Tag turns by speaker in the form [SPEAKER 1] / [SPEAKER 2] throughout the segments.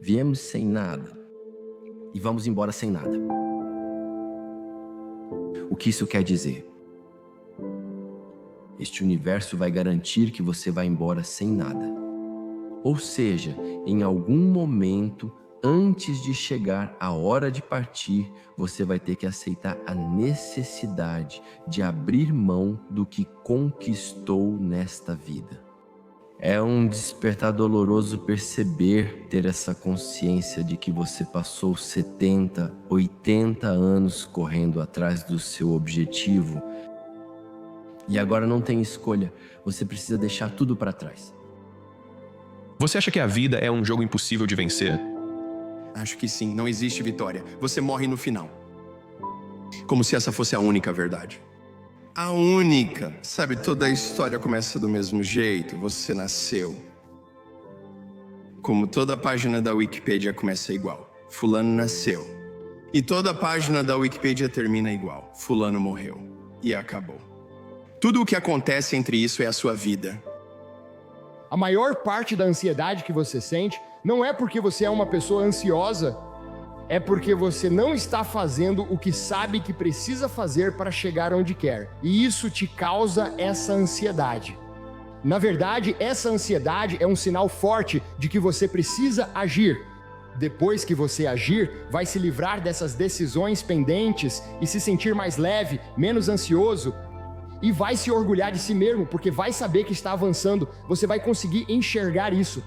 [SPEAKER 1] Viemos sem nada e vamos embora sem nada. O que isso quer dizer? Este universo vai garantir que você vai embora sem nada. Ou seja, em algum momento, antes de chegar a hora de partir, você vai ter que aceitar a necessidade de abrir mão do que conquistou nesta vida. É um despertar doloroso ter essa consciência de que você passou 70, 80 anos correndo atrás do seu objetivo e agora não tem escolha, você precisa deixar tudo para trás.
[SPEAKER 2] Você acha que a vida é um jogo impossível de vencer?
[SPEAKER 3] Acho que sim, não existe vitória. Você morre no final. Como se essa fosse a única verdade. A única. Sabe, toda a história começa do mesmo jeito. Você nasceu. Como toda página da Wikipedia começa igual. Fulano nasceu. E toda página da Wikipedia termina igual. Fulano morreu. E acabou. Tudo o que acontece entre isso é a sua vida.
[SPEAKER 4] A maior parte da ansiedade que você sente não é porque você é uma pessoa ansiosa, é porque você não está fazendo o que sabe que precisa fazer para chegar onde quer. E isso te causa essa ansiedade. Na verdade, essa ansiedade é um sinal forte de que você precisa agir. Depois que você agir, vai se livrar dessas decisões pendentes e se sentir mais leve, menos ansioso, e vai se orgulhar de si mesmo, porque vai saber que está avançando. Você vai conseguir enxergar isso.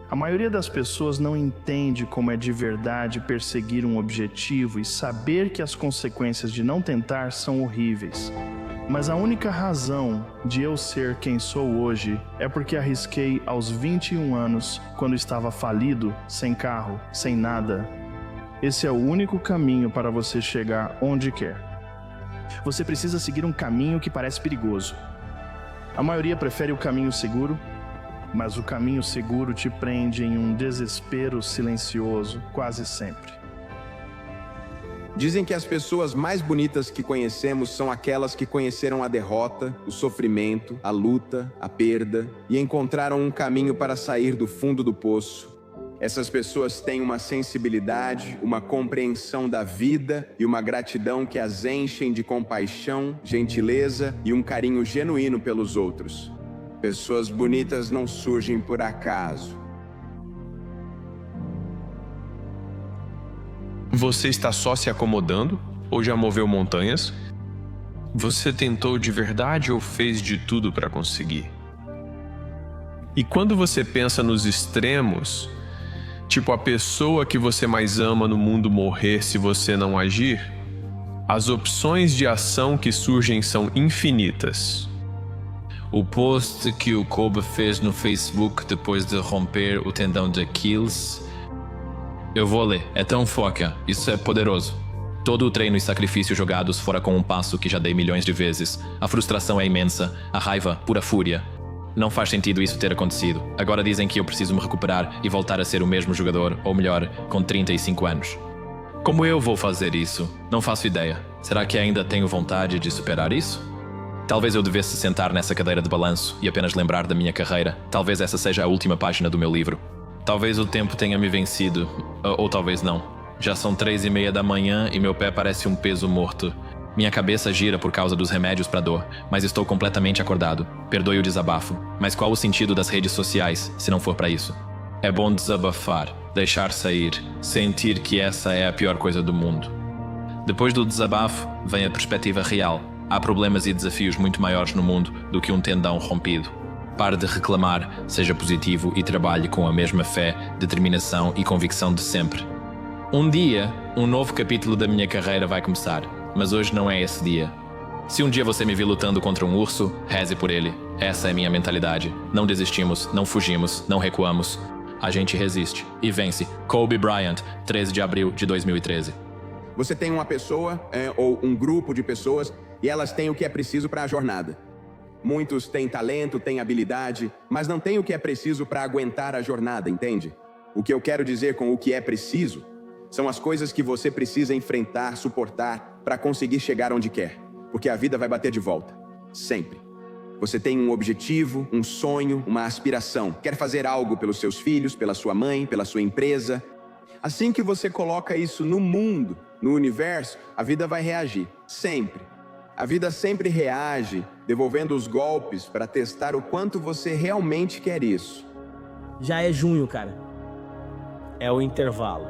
[SPEAKER 5] A maioria das pessoas não entende como é de verdade perseguir um objetivo e saber que as consequências de não tentar são horríveis. Mas a única razão de eu ser quem sou hoje é porque arrisquei aos 21 anos, quando estava falido, sem carro, sem nada. Esse é o único caminho para você chegar onde quer. Você precisa seguir um caminho que parece perigoso. A maioria prefere o caminho seguro, mas o caminho seguro te prende em um desespero silencioso, quase sempre.
[SPEAKER 6] Dizem que as pessoas mais bonitas que conhecemos são aquelas que conheceram a derrota, o sofrimento, a luta, a perda e encontraram um caminho para sair do fundo do poço. Essas pessoas têm uma sensibilidade, uma compreensão da vida e uma gratidão que as enchem de compaixão, gentileza e um carinho genuíno pelos outros. Pessoas bonitas não surgem por acaso.
[SPEAKER 2] Você está só se acomodando ou já moveu montanhas? Você tentou de verdade ou fez de tudo para conseguir? E quando você pensa nos extremos, tipo a pessoa que você mais ama no mundo morrer se você não agir, as opções de ação que surgem são infinitas.
[SPEAKER 7] O post que o Kobe fez no Facebook depois de romper o tendão de Aquiles. Eu vou ler, é tão foca, isso é poderoso. Todo o treino e sacrifício jogados fora com um passo que já dei milhões de vezes. A frustração é imensa, a raiva, pura fúria. Não faz sentido isso ter acontecido. Agora dizem que eu preciso me recuperar e voltar a ser o mesmo jogador, ou melhor, com 35 anos. Como eu vou fazer isso? Não faço ideia. Será que ainda tenho vontade de superar isso? Talvez eu devesse sentar nessa cadeira de balanço e apenas lembrar da minha carreira. Talvez essa seja a última página do meu livro. Talvez o tempo tenha me vencido, ou talvez não. Já são 3:30 da manhã e meu pé parece um peso morto. Minha cabeça gira por causa dos remédios para dor, mas estou completamente acordado. Perdoe o desabafo, mas qual o sentido das redes sociais, se não for para isso? É bom desabafar, deixar sair, sentir que essa é a pior coisa do mundo. Depois do desabafo, vem a perspectiva real. Há problemas e desafios muito maiores no mundo do que um tendão rompido. Pare de reclamar, seja positivo e trabalhe com a mesma fé, determinação e convicção de sempre. Um dia, um novo capítulo da minha carreira vai começar, mas hoje não é esse dia. Se um dia você me vir lutando contra um urso, reze por ele. Essa é a minha mentalidade. Não desistimos, não fugimos, não recuamos. A gente resiste e vence. Kobe Bryant, 13 de abril de 2013.
[SPEAKER 6] Você tem uma pessoa ou um grupo de pessoas e elas têm o que é preciso para a jornada. Muitos têm talento, têm habilidade, mas não têm o que é preciso para aguentar a jornada, entende? O que eu quero dizer com o que é preciso são as coisas que você precisa enfrentar, suportar para conseguir chegar onde quer. Porque a vida vai bater de volta. Sempre. Você tem um objetivo, um sonho, uma aspiração. Quer fazer algo pelos seus filhos, pela sua mãe, pela sua empresa. Assim que você coloca isso no mundo, no universo, a vida vai reagir. Sempre. A vida sempre reage, devolvendo os golpes para testar o quanto você realmente quer isso.
[SPEAKER 8] Já é junho, cara. É o intervalo.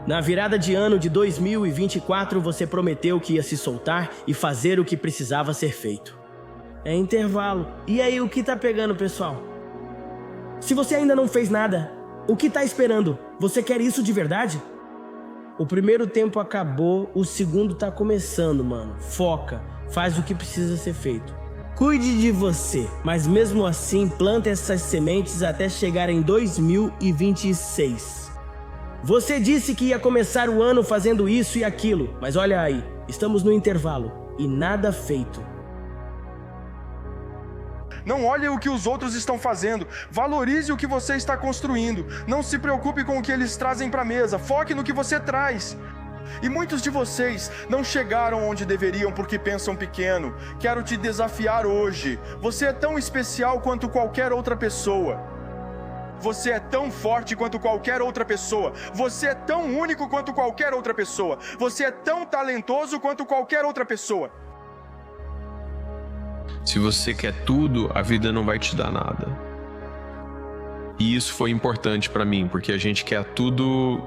[SPEAKER 8] Na virada de ano de 2024, você prometeu que ia se soltar e fazer o que precisava ser feito. É intervalo. E aí, o que tá pegando, pessoal? Se você ainda não fez nada, o que tá esperando? Você quer isso de verdade? O primeiro tempo acabou, o segundo tá começando, mano. Foca, faz o que precisa ser feito. Cuide de você, mas mesmo assim, planta essas sementes até chegar em 2026. Você disse que ia começar o ano fazendo isso e aquilo, mas olha aí, estamos no intervalo e nada feito.
[SPEAKER 9] Não olhe o que os outros estão fazendo. Valorize o que você está construindo. Não se preocupe com o que eles trazem para a mesa. Foque no que você traz. E muitos de vocês não chegaram onde deveriam porque pensam pequeno. Quero te desafiar hoje. Você é tão especial quanto qualquer outra pessoa. Você é tão forte quanto qualquer outra pessoa. Você é tão único quanto qualquer outra pessoa. Você é tão talentoso quanto qualquer outra pessoa.
[SPEAKER 2] Se você quer tudo, a vida não vai te dar nada. E isso foi importante para mim, porque a gente quer tudo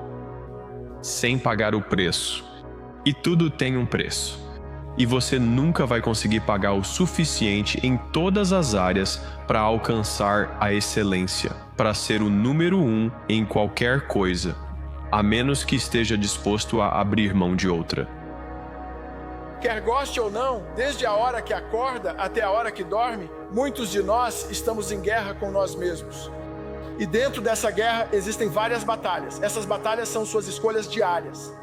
[SPEAKER 2] sem pagar o preço. E tudo tem um preço. E você nunca vai conseguir pagar o suficiente em todas as áreas para alcançar a excelência, para ser o número 1 em qualquer coisa, a menos que esteja disposto a abrir mão de outra.
[SPEAKER 9] Quer goste ou não, desde a hora que acorda até a hora que dorme, muitos de nós estamos em guerra com nós mesmos. E dentro dessa guerra existem várias batalhas. Essas batalhas são suas escolhas diárias.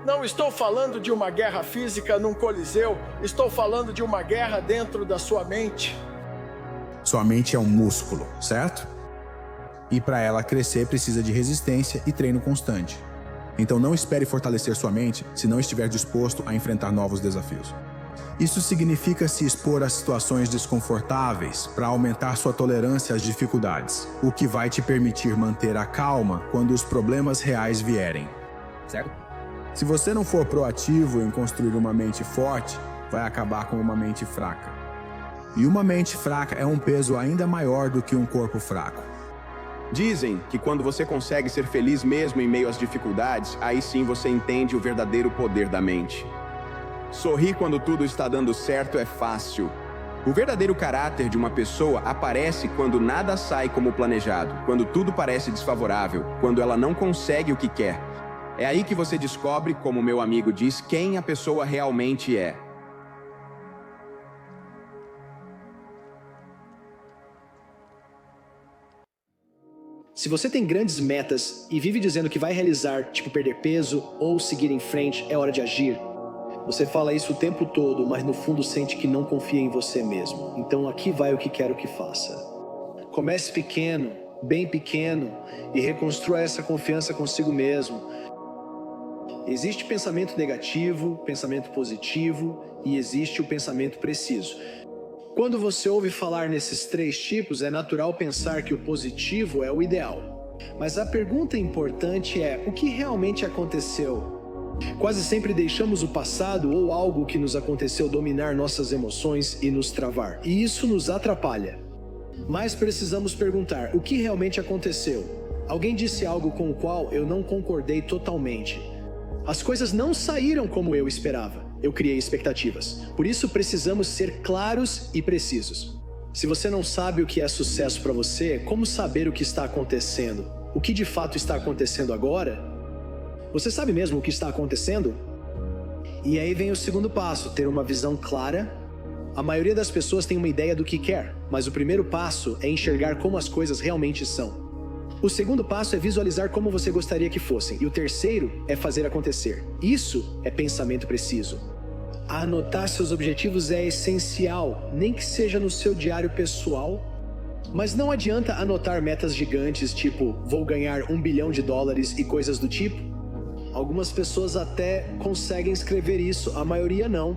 [SPEAKER 9] Não estou falando de uma guerra física num coliseu. Estou falando de uma guerra dentro da sua mente.
[SPEAKER 10] Sua mente é um músculo, certo? E para ela crescer precisa de resistência e treino constante. Então não espere fortalecer sua mente se não estiver disposto a enfrentar novos desafios. Isso significa se expor a situações desconfortáveis para aumentar sua tolerância às dificuldades, o que vai te permitir manter a calma quando os problemas reais vierem. Certo? Se você não for proativo em construir uma mente forte, vai acabar com uma mente fraca. E uma mente fraca é um peso ainda maior do que um corpo fraco.
[SPEAKER 6] Dizem que quando você consegue ser feliz mesmo em meio às dificuldades, aí sim você entende o verdadeiro poder da mente. Sorrir quando tudo está dando certo é fácil. O verdadeiro caráter de uma pessoa aparece quando nada sai como planejado, quando tudo parece desfavorável, quando ela não consegue o que quer. É aí que você descobre, como meu amigo diz, quem a pessoa realmente é.
[SPEAKER 11] Se você tem grandes metas e vive dizendo que vai realizar, tipo perder peso ou seguir em frente, é hora de agir. Você fala isso o tempo todo, mas no fundo sente que não confia em você mesmo. Então aqui vai o que quero que faça. Comece pequeno, bem pequeno, e reconstrua essa confiança consigo mesmo. Existe pensamento negativo, pensamento positivo e existe o pensamento preciso. Quando você ouve falar nesses três tipos, é natural pensar que o positivo é o ideal. Mas a pergunta importante é: o que realmente aconteceu? Quase sempre deixamos o passado ou algo que nos aconteceu dominar nossas emoções e nos travar. E isso nos atrapalha. Mas precisamos perguntar: o que realmente aconteceu? Alguém disse algo com o qual eu não concordei totalmente. As coisas não saíram como eu esperava. Eu criei expectativas. Por isso precisamos ser claros e precisos. Se você não sabe o que é sucesso para você, como saber o que está acontecendo? O que de fato está acontecendo agora? Você sabe mesmo o que está acontecendo? E aí vem o segundo passo, ter uma visão clara. A maioria das pessoas tem uma ideia do que quer, mas o primeiro passo é enxergar como as coisas realmente são. O segundo passo é visualizar como você gostaria que fossem. E o terceiro é fazer acontecer. Isso é pensamento preciso. Anotar seus objetivos é essencial, nem que seja no seu diário pessoal. Mas não adianta anotar metas gigantes, tipo, vou ganhar $1 bilhão e coisas do tipo. Algumas pessoas até conseguem escrever isso, a maioria não.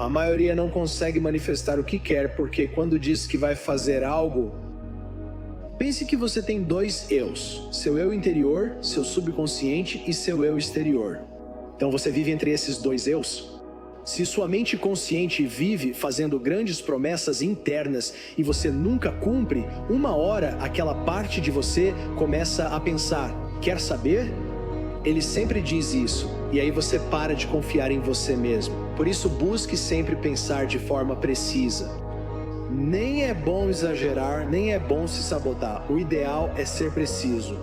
[SPEAKER 11] A maioria não consegue manifestar o que quer porque quando diz que vai fazer algo... Pense que você tem dois eus, seu eu interior, seu subconsciente e seu eu exterior. Então você vive entre esses dois eus? Se sua mente consciente vive fazendo grandes promessas internas e você nunca cumpre, uma hora aquela parte de você começa a pensar, quer saber? Ele sempre diz isso, e aí você para de confiar em você mesmo. Por isso busque sempre pensar de forma precisa. Nem é bom exagerar, nem é bom se sabotar. O ideal é ser preciso.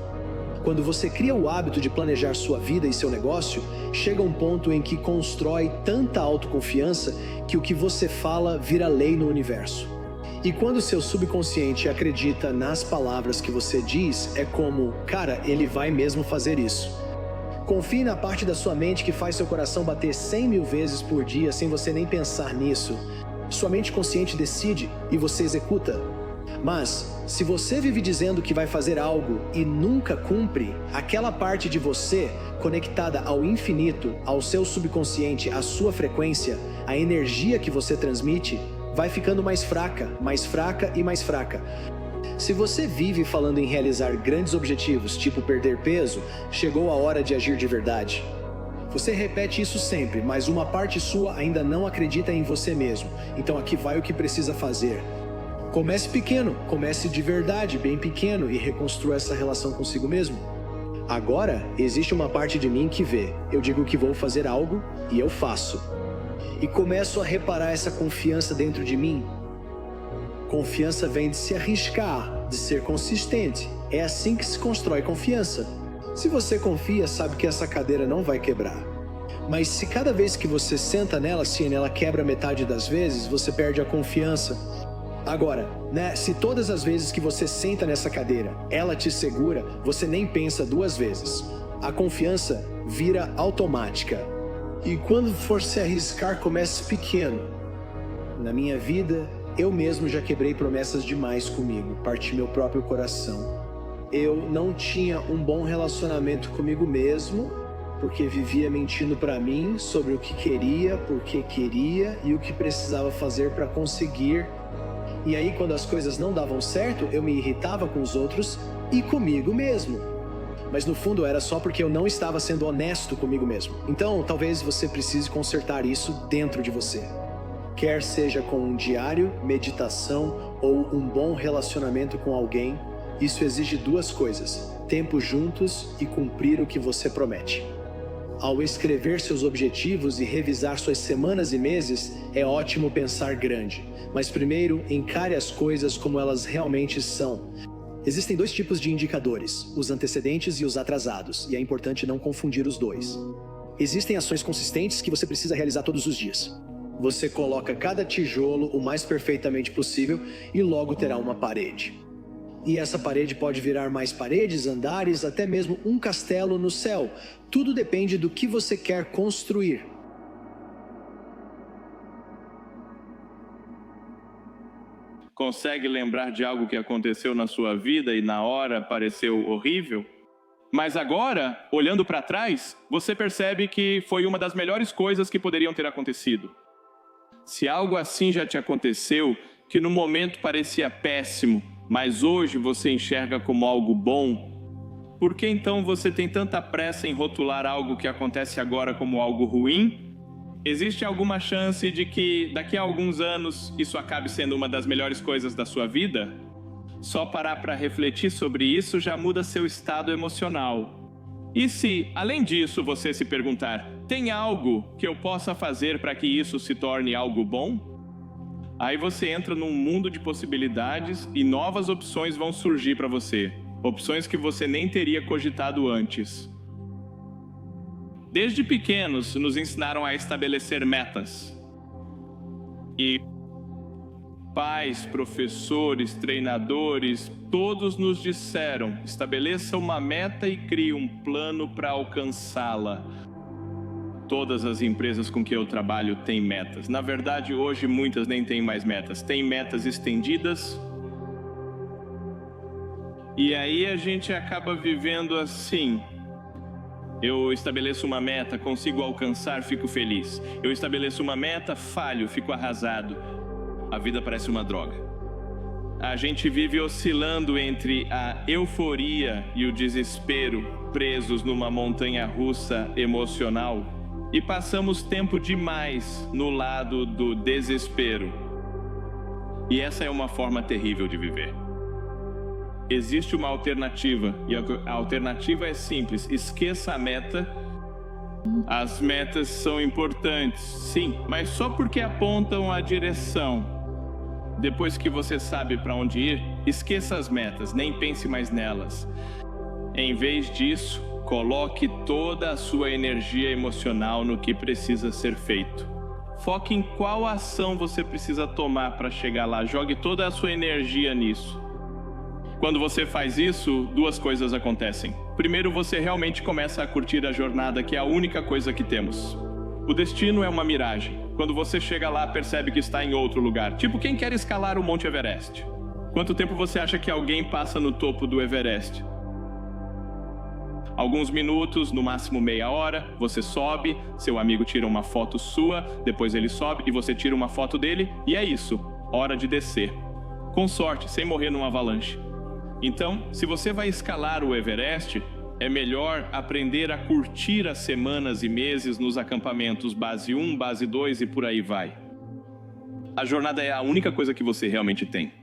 [SPEAKER 11] Quando você cria o hábito de planejar sua vida e seu negócio, chega um ponto em que constrói tanta autoconfiança que o que você fala vira lei no universo. E quando seu subconsciente acredita nas palavras que você diz, é como, cara, ele vai mesmo fazer isso. Confie na parte da sua mente que faz seu coração bater 100 mil vezes por dia sem você nem pensar nisso. Sua mente consciente decide e você executa. Mas, se você vive dizendo que vai fazer algo e nunca cumpre, aquela parte de você, conectada ao infinito, ao seu subconsciente, à sua frequência, a energia que você transmite, vai ficando mais fraca e mais fraca. Se você vive falando em realizar grandes objetivos, tipo perder peso, chegou a hora de agir de verdade. Você repete isso sempre, mas uma parte sua ainda não acredita em você mesmo. Então aqui vai o que precisa fazer. Comece pequeno, comece de verdade, bem pequeno e reconstrua essa relação consigo mesmo. Agora, existe uma parte de mim que vê. Eu digo que vou fazer algo e eu faço. E começo a reparar essa confiança dentro de mim. Confiança vem de se arriscar, de ser consistente. É assim que se constrói confiança. Se você confia, sabe que essa cadeira não vai quebrar. Mas se cada vez que você senta nela, se ela quebra metade das vezes, você perde a confiança. Agora, se todas as vezes que você senta nessa cadeira, ela te segura, você nem pensa duas vezes. A confiança vira automática. E quando for se arriscar, comece pequeno. Na minha vida, eu mesmo já quebrei promessas demais comigo, parti meu próprio coração. Eu não tinha um bom relacionamento comigo mesmo, porque vivia mentindo para mim sobre o que queria, por que queria e o que precisava fazer para conseguir. E aí, quando as coisas não davam certo, eu me irritava com os outros e comigo mesmo. Mas no fundo era só porque eu não estava sendo honesto comigo mesmo. Então, talvez você precise consertar isso dentro de você. Quer seja com um diário, meditação ou um bom relacionamento com alguém, isso exige duas coisas: tempo juntos e cumprir o que você promete. Ao escrever seus objetivos e revisar suas semanas e meses, é ótimo pensar grande. Mas primeiro, encare as coisas como elas realmente são. Existem dois tipos de indicadores, os antecedentes e os atrasados, e é importante não confundir os dois. Existem ações consistentes que você precisa realizar todos os dias. Você coloca cada tijolo o mais perfeitamente possível e logo terá uma parede. E essa parede pode virar mais paredes, andares, até mesmo um castelo no céu. Tudo depende do que você quer construir.
[SPEAKER 2] Consegue lembrar de algo que aconteceu na sua vida e na hora pareceu horrível? Mas agora, olhando para trás, você percebe que foi uma das melhores coisas que poderiam ter acontecido. Se algo assim já te aconteceu, que no momento parecia péssimo, mas hoje você enxerga como algo bom, por que então você tem tanta pressa em rotular algo que acontece agora como algo ruim? Existe alguma chance de que daqui a alguns anos isso acabe sendo uma das melhores coisas da sua vida? Só parar para refletir sobre isso já muda seu estado emocional. E se, além disso, você se perguntar, tem algo que eu possa fazer para que isso se torne algo bom? Aí você entra num mundo de possibilidades e novas opções vão surgir para você. Opções que você nem teria cogitado antes. Desde pequenos, nos ensinaram a estabelecer metas. E pais, professores, treinadores, todos nos disseram, estabeleça uma meta e crie um plano para alcançá-la. Todas as empresas com que eu trabalho têm metas. Na verdade, hoje muitas nem têm mais metas. Têm metas estendidas. E aí a gente acaba vivendo assim.
[SPEAKER 12] Eu estabeleço uma meta, consigo alcançar, fico feliz. Eu estabeleço uma meta, falho, fico arrasado. A vida parece uma droga. A gente vive oscilando entre a euforia e o desespero, presos numa montanha-russa emocional, e passamos tempo demais no lado do desespero. E essa é uma forma terrível de viver. Existe uma alternativa, e a alternativa é simples: esqueça a meta. As metas são importantes, sim, mas só porque apontam a direção. Depois que você sabe para onde ir, esqueça as metas, nem pense mais nelas. Em vez disso, coloque toda a sua energia emocional no que precisa ser feito. Foque em qual ação você precisa tomar para chegar lá. Jogue toda a sua energia nisso. Quando você faz isso, duas coisas acontecem. Primeiro, você realmente começa a curtir a jornada, que é a única coisa que temos. O destino é uma miragem. Quando você chega lá, percebe que está em outro lugar. Tipo quem quer escalar o Monte Everest. Quanto tempo você acha que alguém passa no topo do Everest? Alguns minutos, no máximo meia hora, você sobe, seu amigo tira uma foto sua, depois ele sobe e você tira uma foto dele, e é isso, hora de descer. Com sorte, sem morrer numa avalanche. Então, se você vai escalar o Everest, é melhor aprender a curtir as semanas e meses nos acampamentos base 1, base 2 e por aí vai. A jornada é a única coisa que você realmente tem.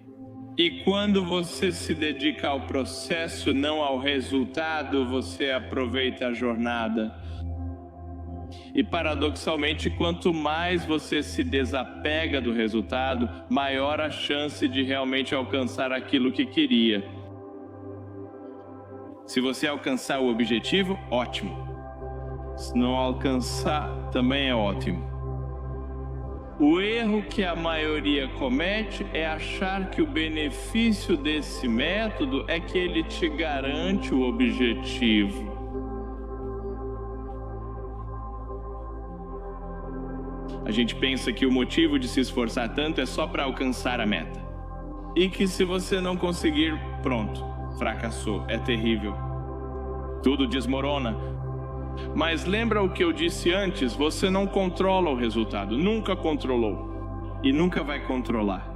[SPEAKER 12] E quando você se dedica ao processo, não ao resultado, você aproveita a jornada. E paradoxalmente, quanto mais você se desapega do resultado, maior a chance de realmente alcançar aquilo que queria. Se você alcançar o objetivo, ótimo. Se não alcançar, também é ótimo. O erro que a maioria comete é achar que o benefício desse método é que ele te garante o objetivo. A gente pensa que o motivo de se esforçar tanto é só para alcançar a meta. E que se você não conseguir, pronto, fracassou, é terrível. Tudo desmorona. Mas lembra o que eu disse antes? Você não controla o resultado, nunca controlou e nunca vai controlar.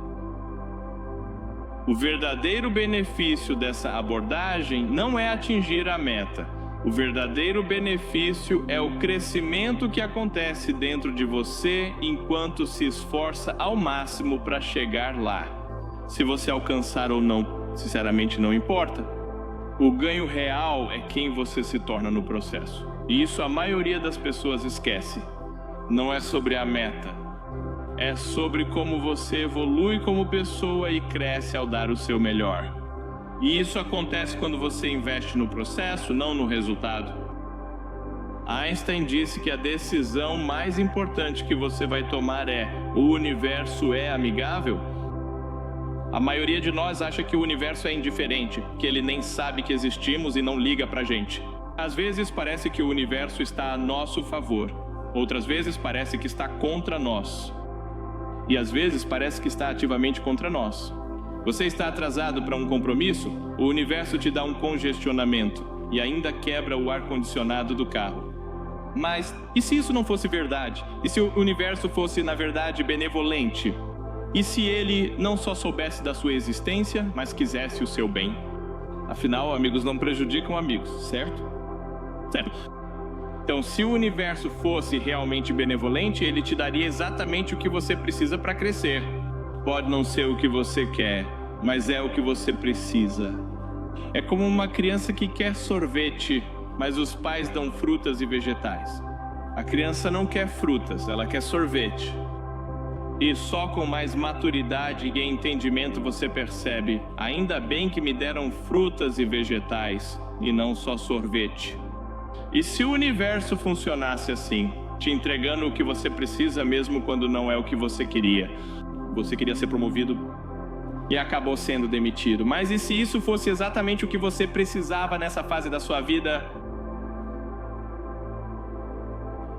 [SPEAKER 12] O verdadeiro benefício dessa abordagem não é atingir a meta. O verdadeiro benefício é o crescimento que acontece dentro de você enquanto se esforça ao máximo para chegar lá. Se você alcançar ou não, sinceramente não importa. O ganho real é quem você se torna no processo. E isso a maioria das pessoas esquece. Não é sobre a meta. É sobre como você evolui como pessoa e cresce ao dar o seu melhor. E isso acontece quando você investe no processo, não no resultado. Einstein disse que a decisão mais importante que você vai tomar é: o universo é amigável? A maioria de nós acha que o universo é indiferente, que ele nem sabe que existimos e não liga pra gente. Às vezes parece que o universo está a nosso favor. Outras vezes parece que está contra nós. E às vezes parece que está ativamente contra nós. Você está atrasado para um compromisso? O universo te dá um congestionamento e ainda quebra o ar-condicionado do carro. Mas e se isso não fosse verdade? E se o universo fosse, na verdade, benevolente? E se ele não só soubesse da sua existência, mas quisesse o seu bem? Afinal, amigos não prejudicam amigos, certo? Certo. Então, se o universo fosse realmente benevolente, ele te daria exatamente o que você precisa para crescer. Pode não ser o que você quer, mas é o que você precisa. É como uma criança que quer sorvete, mas os pais dão frutas e vegetais. A criança não quer frutas, ela quer sorvete. E só com mais maturidade e entendimento você percebe: ainda bem que me deram frutas e vegetais, e não só sorvete. E se o universo funcionasse assim, te entregando o que você precisa mesmo quando não é o que você queria? Você queria ser promovido e acabou sendo demitido. Mas e se isso fosse exatamente o que você precisava nessa fase da sua vida?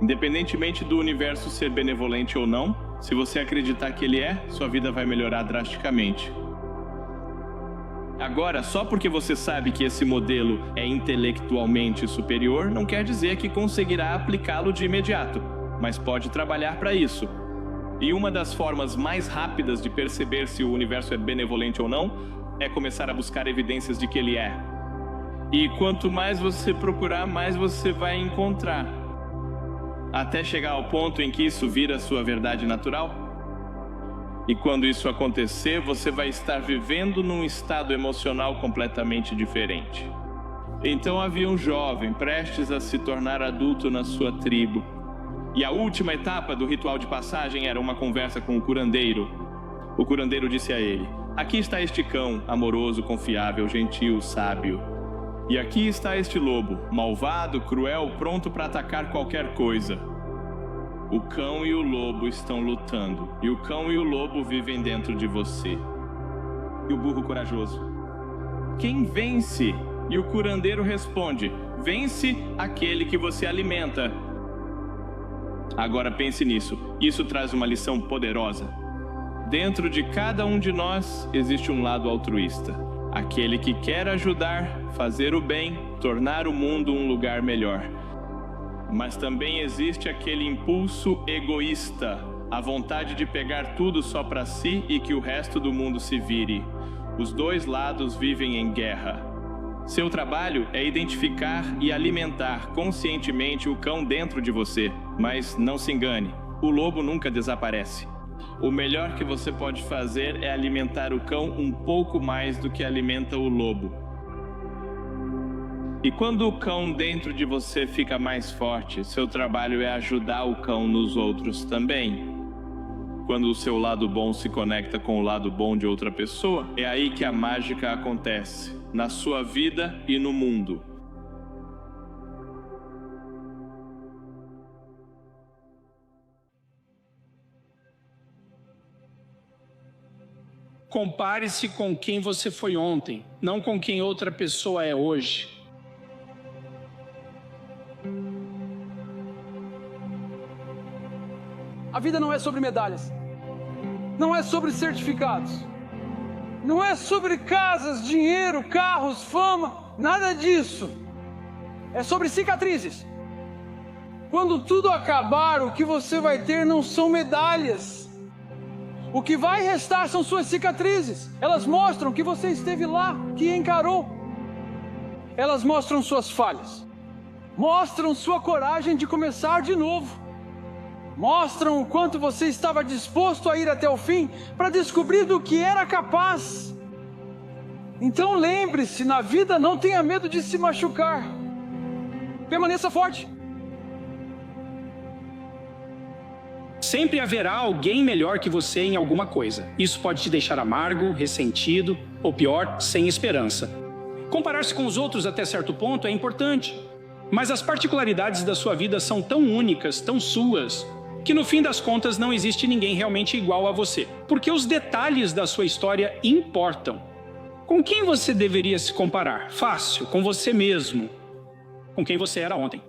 [SPEAKER 12] Independentemente do universo ser benevolente ou não, se você acreditar que ele é, sua vida vai melhorar drasticamente. Agora, só porque você sabe que esse modelo é intelectualmente superior, não quer dizer que conseguirá aplicá-lo de imediato, mas pode trabalhar para isso. E uma das formas mais rápidas de perceber se o universo é benevolente ou não é começar a buscar evidências de que ele é. E quanto mais você procurar, mais você vai encontrar, até chegar ao ponto em que isso vira sua verdade natural. E quando isso acontecer, você vai estar vivendo num estado emocional completamente diferente. Então havia um jovem prestes a se tornar adulto na sua tribo. E a última etapa do ritual de passagem era uma conversa com o curandeiro. O curandeiro disse a ele: aqui está este cão, amoroso, confiável, gentil, sábio. E aqui está este lobo, malvado, cruel, pronto para atacar qualquer coisa. O cão e o lobo estão lutando, e o cão e o lobo vivem dentro de você. E o burro corajoso: quem vence? E o curandeiro responde: vence aquele que você alimenta. Agora pense nisso, isso traz uma lição poderosa. Dentro de cada um de nós existe um lado altruísta, aquele que quer ajudar, fazer o bem, tornar o mundo um lugar melhor. Mas também existe aquele impulso egoísta, a vontade de pegar tudo só para si e que o resto do mundo se vire. Os dois lados vivem em guerra. Seu trabalho é identificar e alimentar conscientemente o cão dentro de você, mas não se engane, o lobo nunca desaparece. O melhor que você pode fazer é alimentar o cão um pouco mais do que alimenta o lobo. E quando o cão dentro de você fica mais forte, seu trabalho é ajudar o cão nos outros também. Quando o seu lado bom se conecta com o lado bom de outra pessoa, é aí que a mágica acontece, na sua vida e no mundo.
[SPEAKER 13] Compare-se com quem você foi ontem, não com quem outra pessoa é hoje.
[SPEAKER 14] A vida não é sobre medalhas, não é sobre certificados, não é sobre casas, dinheiro, carros, fama, nada disso. É sobre cicatrizes. Quando tudo acabar, o que você vai ter não são medalhas. O que vai restar são suas cicatrizes. Elas mostram que você esteve lá, que encarou. Elas mostram suas falhas, mostram sua coragem de começar de novo. Mostram o quanto você estava disposto a ir até o fim para descobrir do que era capaz. Então lembre-se, na vida não tenha medo de se machucar. Permaneça forte.
[SPEAKER 13] Sempre haverá alguém melhor que você em alguma coisa. Isso pode te deixar amargo, ressentido ou pior, sem esperança. Comparar-se com os outros até certo ponto é importante, mas as particularidades da sua vida são tão únicas, tão suas, que no fim das contas não existe ninguém realmente igual a você, porque os detalhes da sua história importam. Com quem você deveria se comparar? Fácil, com você mesmo, com quem você era ontem.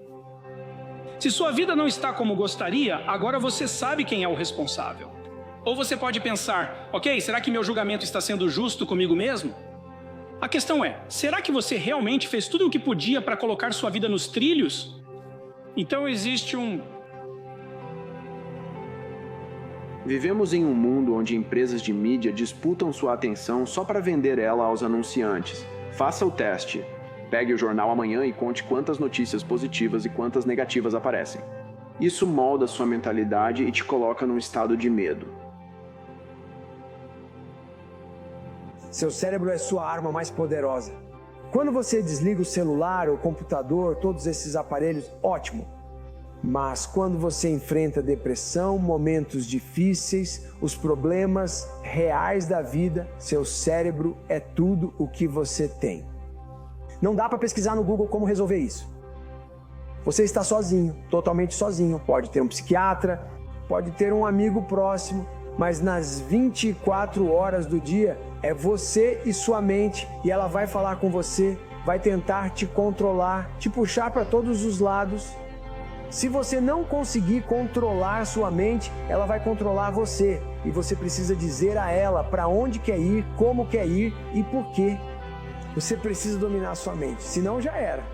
[SPEAKER 13] Se sua vida não está como gostaria, agora você sabe quem é o responsável. Ou você pode pensar: ok, será que meu julgamento está sendo justo comigo mesmo? A questão é, será que você realmente fez tudo o que podia para colocar sua vida nos trilhos? Então existe
[SPEAKER 6] Vivemos em um mundo onde empresas de mídia disputam sua atenção só para vender ela aos anunciantes. Faça o teste. Pegue o jornal amanhã e conte quantas notícias positivas e quantas negativas aparecem. Isso molda sua mentalidade e te coloca num estado de medo.
[SPEAKER 15] Seu cérebro é sua arma mais poderosa. Quando você desliga o celular, o computador, todos esses aparelhos, ótimo. Mas quando você enfrenta depressão, momentos difíceis, os problemas reais da vida, seu cérebro é tudo o que você tem. Não dá para pesquisar no Google como resolver isso. Você está sozinho, totalmente sozinho. Pode ter um psiquiatra, pode ter um amigo próximo, mas nas 24 horas do dia é você e sua mente, e ela vai falar com você, vai tentar te controlar, te puxar para todos os lados. Se você não conseguir controlar sua mente, ela vai controlar você. E você precisa dizer a ela para onde quer ir, como quer ir e por quê. Você precisa dominar a sua mente, senão já era.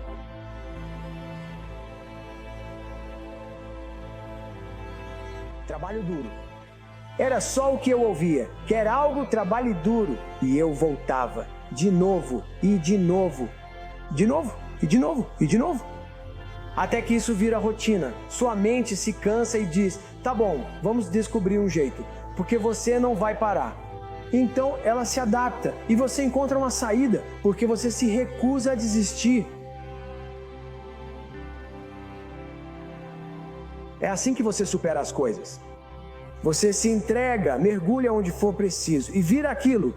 [SPEAKER 15] Trabalho duro. Era só o que eu ouvia. Quer algo? Trabalhe duro. E eu voltava. De novo, e de novo. De novo, e de novo, e de novo. Até que isso vira rotina. Sua mente se cansa e diz, tá bom, vamos descobrir um jeito. Porque você não vai parar. Então ela se adapta e você encontra uma saída, porque você se recusa a desistir. É assim que você supera as coisas. Você se entrega, mergulha onde for preciso e vira aquilo.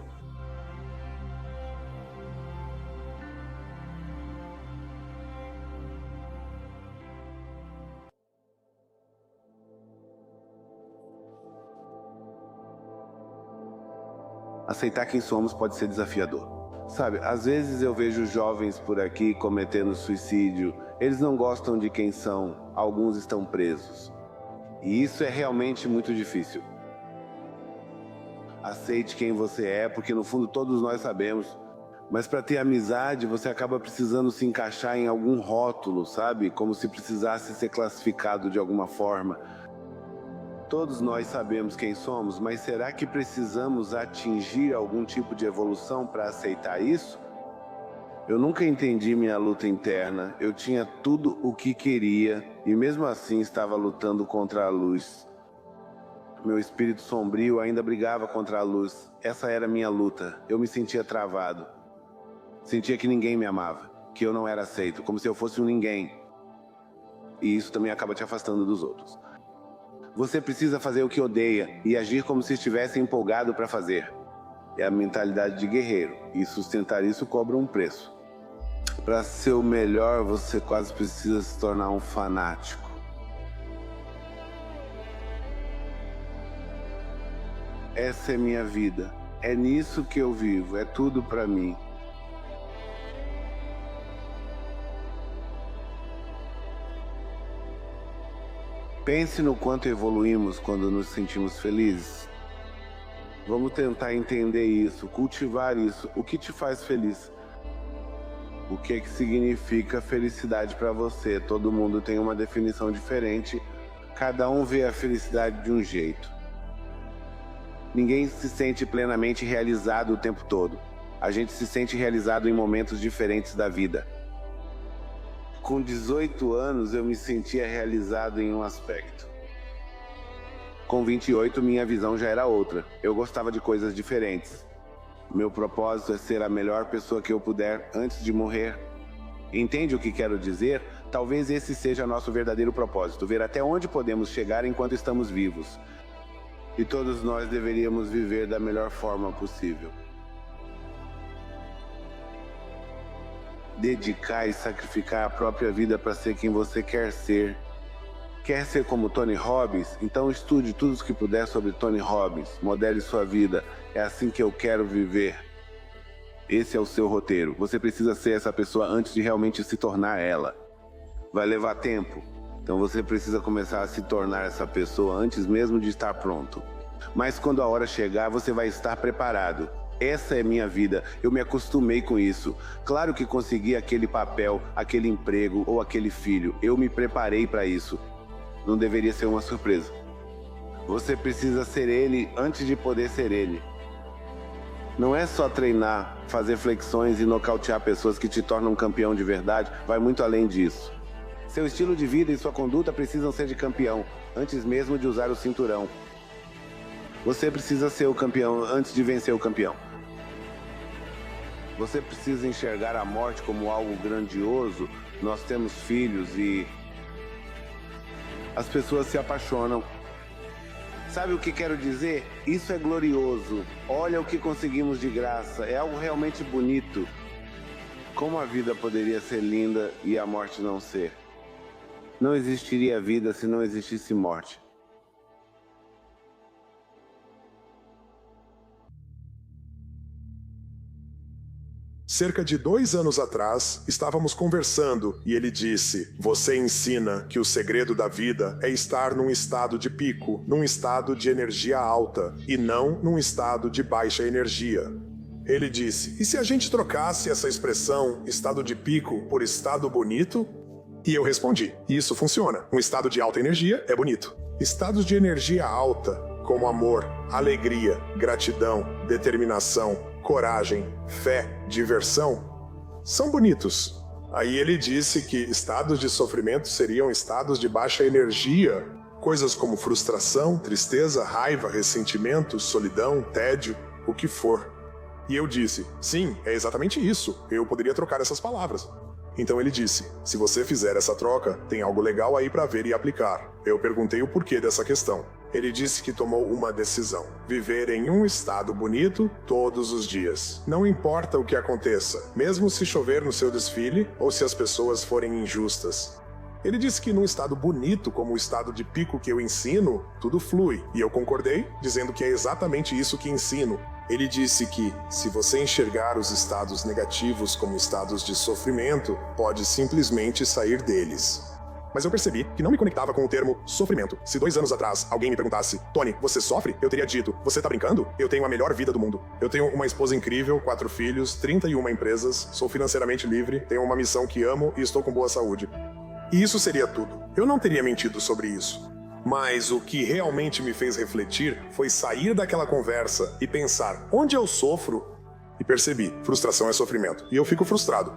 [SPEAKER 16] Aceitar quem somos pode ser desafiador. Sabe, às vezes eu vejo jovens por aqui cometendo suicídio. Eles não gostam de quem são, alguns estão presos. E isso é realmente muito difícil. Aceite quem você é, porque no fundo todos nós sabemos. Mas para ter amizade, você acaba precisando se encaixar em algum rótulo, sabe? Como se precisasse ser classificado de alguma forma. Todos nós sabemos quem somos, mas será que precisamos atingir algum tipo de evolução para aceitar isso? Eu nunca entendi minha luta interna. Eu tinha tudo o que queria e mesmo assim estava lutando contra a luz. Meu espírito sombrio ainda brigava contra a luz. Essa era a minha luta. Eu me sentia travado. Sentia que ninguém me amava, que eu não era aceito, como se eu fosse um ninguém. E isso também acaba te afastando dos outros. Você precisa fazer o que odeia e agir como se estivesse empolgado para fazer. É a mentalidade de guerreiro, e sustentar isso cobra um preço. Para ser o melhor, você quase precisa se tornar um fanático. Essa é minha vida. É nisso que eu vivo, é tudo para mim. Pense no quanto evoluímos quando nos sentimos felizes. Vamos tentar entender isso, cultivar isso. O que te faz feliz? O que é que significa felicidade para você? Todo mundo tem uma definição diferente. Cada um vê a felicidade de um jeito. Ninguém se sente plenamente realizado o tempo todo. A gente se sente realizado em momentos diferentes da vida. Com 18 anos, eu me sentia realizado em um aspecto. Com 28, minha visão já era outra. Eu gostava de coisas diferentes. Meu propósito é ser a melhor pessoa que eu puder antes de morrer. Entende o que quero dizer? Talvez esse seja nosso verdadeiro propósito, ver até onde podemos chegar enquanto estamos vivos. E todos nós deveríamos viver da melhor forma possível. Dedicar e sacrificar a própria vida para ser quem você quer ser. Quer ser como Tony Robbins? Então estude tudo o que puder sobre Tony Robbins. Modele sua vida. É assim que eu quero viver. Esse é o seu roteiro. Você precisa ser essa pessoa antes de realmente se tornar ela. Vai levar tempo. Então você precisa começar a se tornar essa pessoa antes mesmo de estar pronto. Mas quando a hora chegar, você vai estar preparado. Essa é minha vida, eu me acostumei com isso. Claro que consegui aquele papel, aquele emprego ou aquele filho. Eu me preparei para isso. Não deveria ser uma surpresa. Você precisa ser ele antes de poder ser ele. Não é só treinar, fazer flexões e nocautear pessoas que te tornam um campeão de verdade. Vai muito além disso. Seu estilo de vida e sua conduta precisam ser de campeão, antes mesmo de usar o cinturão. Você precisa ser o campeão antes de vencer o campeão. Você precisa enxergar a morte como algo grandioso. Nós temos filhos e as pessoas se apaixonam. Sabe o que quero dizer? Isso é glorioso. Olha o que conseguimos de graça. É algo realmente bonito. Como a vida poderia ser linda e a morte não ser? Não existiria vida se não existisse morte.
[SPEAKER 17] Cerca de 2 anos atrás, estávamos conversando e ele disse: "Você ensina que o segredo da vida é estar num estado de pico, num estado de energia alta, e não num estado de baixa energia." Ele disse, e se a gente trocasse essa expressão estado de pico por estado bonito? E eu respondi, isso funciona. Um estado de alta energia é bonito. Estados de energia alta, como amor, alegria, gratidão, determinação, coragem, fé, diversão, são bonitos. Aí ele disse que estados de sofrimento seriam estados de baixa energia, coisas como frustração, tristeza, raiva, ressentimento, solidão, tédio, o que for. E eu disse, sim, é exatamente isso, eu poderia trocar essas palavras. Então ele disse, se você fizer essa troca, tem algo legal aí para ver e aplicar. Eu perguntei o porquê dessa questão. Ele disse que tomou uma decisão, viver em um estado bonito todos os dias. Não importa o que aconteça, mesmo se chover no seu desfile ou se as pessoas forem injustas. Ele disse que num estado bonito, como o estado de pico que eu ensino, tudo flui. E eu concordei, dizendo que é exatamente isso que ensino. Ele disse que, se você enxergar os estados negativos como estados de sofrimento, pode simplesmente sair deles. Mas eu percebi que não me conectava com o termo sofrimento. Se 2 anos atrás alguém me perguntasse, Tony, você sofre? Eu teria dito, você tá brincando? Eu tenho a melhor vida do mundo. Eu tenho uma esposa incrível, 4 filhos, 31 empresas, sou financeiramente livre, tenho uma missão que amo e estou com boa saúde. E isso seria tudo. Eu não teria mentido sobre isso. Mas o que realmente me fez refletir foi sair daquela conversa e pensar, onde eu sofro? E percebi, frustração é sofrimento. E eu fico frustrado.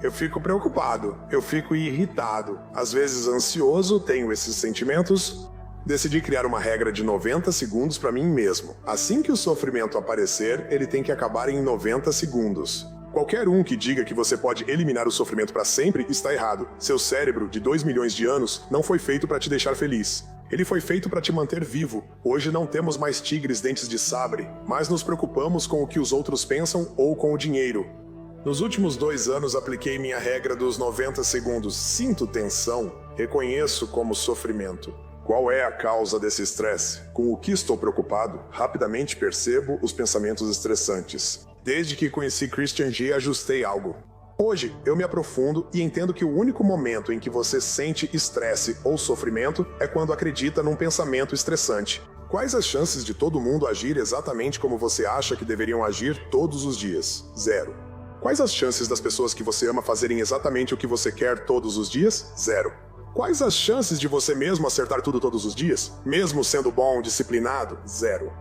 [SPEAKER 17] Eu fico preocupado, eu fico irritado, às vezes ansioso, tenho esses sentimentos. Decidi criar uma regra de 90 segundos para mim mesmo. Assim que o sofrimento aparecer, ele tem que acabar em 90 segundos. Qualquer um que diga que você pode eliminar o sofrimento para sempre está errado. Seu cérebro, de 2 milhões de anos, não foi feito para te deixar feliz. Ele foi feito para te manter vivo. Hoje não temos mais tigres dentes de sabre, mas nos preocupamos com o que os outros pensam ou com o dinheiro. Nos últimos 2 anos apliquei minha regra dos 90 segundos. Sinto tensão, reconheço como sofrimento. Qual é a causa desse estresse? Com o que estou preocupado? Rapidamente percebo os pensamentos estressantes. Desde que conheci Christian G, ajustei algo. Hoje, eu me aprofundo e entendo que o único momento em que você sente estresse ou sofrimento é quando acredita num pensamento estressante. Quais as chances de todo mundo agir exatamente como você acha que deveriam agir todos os dias? 0. Quais as chances das pessoas que você ama fazerem exatamente o que você quer todos os dias? 0. Quais as chances de você mesmo acertar tudo todos os dias, mesmo sendo bom, disciplinado? 0.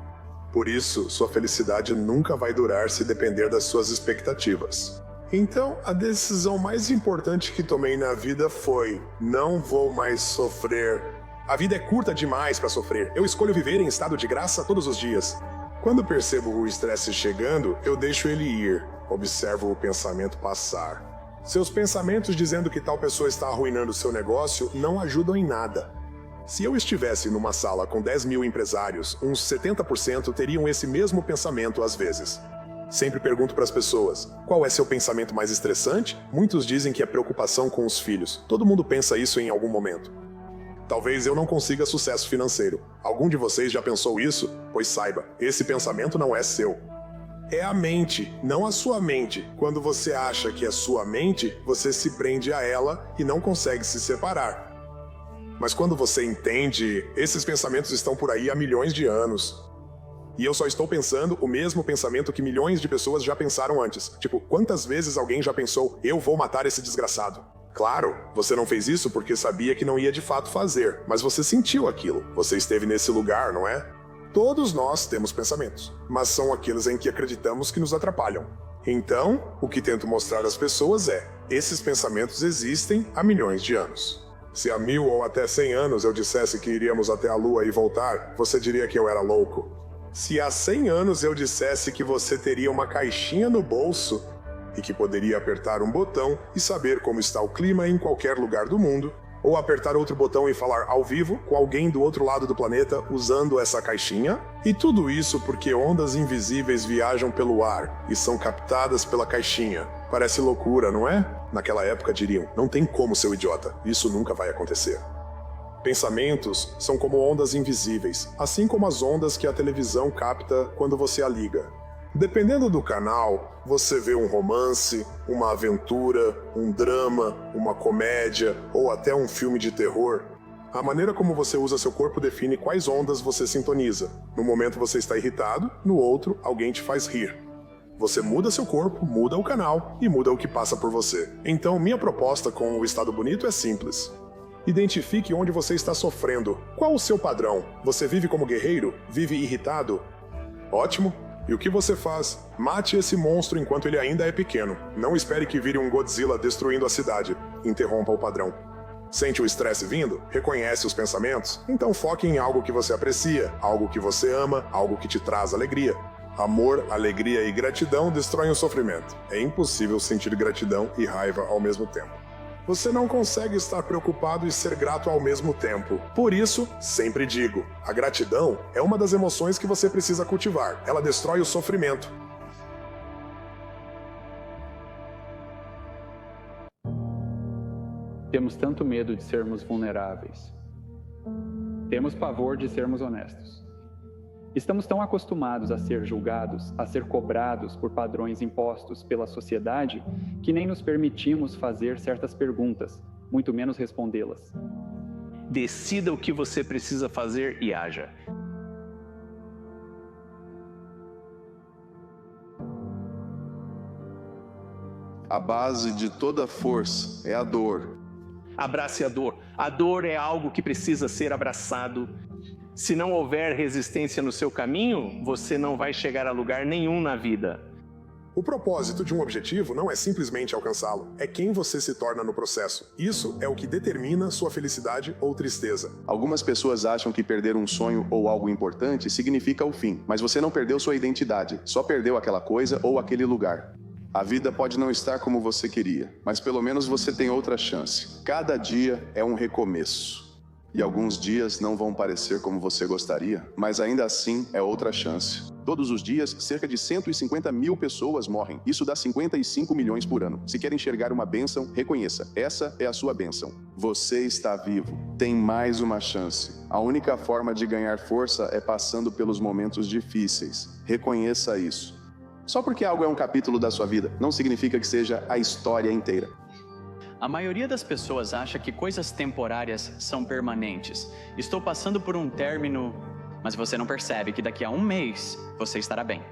[SPEAKER 17] Por isso, sua felicidade nunca vai durar se depender das suas expectativas. Então, a decisão mais importante que tomei na vida foi: não vou mais sofrer. A vida é curta demais para sofrer. Eu escolho viver em estado de graça todos os dias. Quando percebo o estresse chegando, eu deixo ele ir. Observo o pensamento passar. Seus pensamentos dizendo que tal pessoa está arruinando seu negócio não ajudam em nada. Se eu estivesse numa sala com 10 mil empresários, uns 70% teriam esse mesmo pensamento às vezes. Sempre pergunto para as pessoas, qual é seu pensamento mais estressante? Muitos dizem que é preocupação com os filhos. Todo mundo pensa isso em algum momento. Talvez eu não consiga sucesso financeiro. Algum de vocês já pensou isso? Pois saiba, esse pensamento não é seu. É a mente, não a sua mente. Quando você acha que é sua mente, você se prende a ela e não consegue se separar. Mas quando você entende, esses pensamentos estão por aí há milhões de anos. E eu só estou pensando o mesmo pensamento que milhões de pessoas já pensaram antes. Tipo, quantas vezes alguém já pensou, eu vou matar esse desgraçado? Claro, você não fez isso porque sabia que não ia de fato fazer, mas você sentiu aquilo. Você esteve nesse lugar, não é? Todos nós temos pensamentos, mas são aqueles em que acreditamos que nos atrapalham. Então, o que tento mostrar às pessoas é, esses pensamentos existem há milhões de anos. Se há 1000 ou até 100 anos eu dissesse que iríamos até a Lua e voltar, você diria que eu era louco. Se há 100 anos eu dissesse que você teria uma caixinha no bolso e que poderia apertar um botão e saber como está o clima em qualquer lugar do mundo, ou apertar outro botão e falar ao vivo com alguém do outro lado do planeta usando essa caixinha, e tudo isso porque ondas invisíveis viajam pelo ar e são captadas pela caixinha. Parece loucura, não é? Naquela época diriam, não tem como, seu idiota, isso nunca vai acontecer. Pensamentos são como ondas invisíveis, assim como as ondas que a televisão capta quando você a liga. Dependendo do canal, você vê um romance, uma aventura, um drama, uma comédia ou até um filme de terror. A maneira como você usa seu corpo define quais ondas você sintoniza. No momento você está irritado, no outro alguém te faz rir. Você muda seu corpo, muda o canal e muda o que passa por você. Então, minha proposta com o Estado Bonito é simples. Identifique onde você está sofrendo. Qual o seu padrão? Você vive como guerreiro? Vive irritado? Ótimo. E o que você faz? Mate esse monstro enquanto ele ainda é pequeno. Não espere que vire um Godzilla destruindo a cidade. Interrompa o padrão. Sente o estresse vindo? Reconhece os pensamentos? Então foque em algo que você aprecia, algo que você ama, algo que te traz alegria. Amor, alegria e gratidão destroem o sofrimento. É impossível sentir gratidão e raiva ao mesmo tempo. Você não consegue estar preocupado e ser grato ao mesmo tempo. Por isso, sempre digo, a gratidão é uma das emoções que você precisa cultivar. Ela destrói o sofrimento.
[SPEAKER 18] Temos tanto medo de sermos vulneráveis. Temos pavor de sermos honestos. Estamos tão acostumados a ser julgados, a ser cobrados por padrões impostos pela sociedade, que nem nos permitimos fazer certas perguntas, muito menos respondê-las.
[SPEAKER 5] Decida o que você precisa fazer e haja.
[SPEAKER 16] A base de toda força é a dor.
[SPEAKER 5] Abrace a dor. A dor é algo que precisa ser abraçado. Se não houver resistência no seu caminho, você não vai chegar a lugar nenhum na vida.
[SPEAKER 17] O propósito de um objetivo não é simplesmente alcançá-lo, é quem você se torna no processo. Isso é o que determina sua felicidade ou tristeza.
[SPEAKER 19] Algumas pessoas acham que perder um sonho ou algo importante significa o fim, mas você não perdeu sua identidade, só perdeu aquela coisa ou aquele lugar. A vida pode não estar como você queria, mas pelo menos você tem outra chance. Cada dia é um recomeço. E alguns dias não vão parecer como você gostaria, mas ainda assim é outra chance. Todos os dias, cerca de 150 mil pessoas morrem. Isso dá 55 milhões por ano. Se quer enxergar uma bênção, reconheça. Essa é a sua bênção. Você está vivo. Tem mais uma chance. A única forma de ganhar força é passando pelos momentos difíceis. Reconheça isso. Só porque algo é um capítulo da sua vida, não significa que seja a história inteira.
[SPEAKER 20] A maioria das pessoas acha que coisas temporárias são permanentes. Estou passando por um término, mas você não percebe que daqui a um mês você estará bem.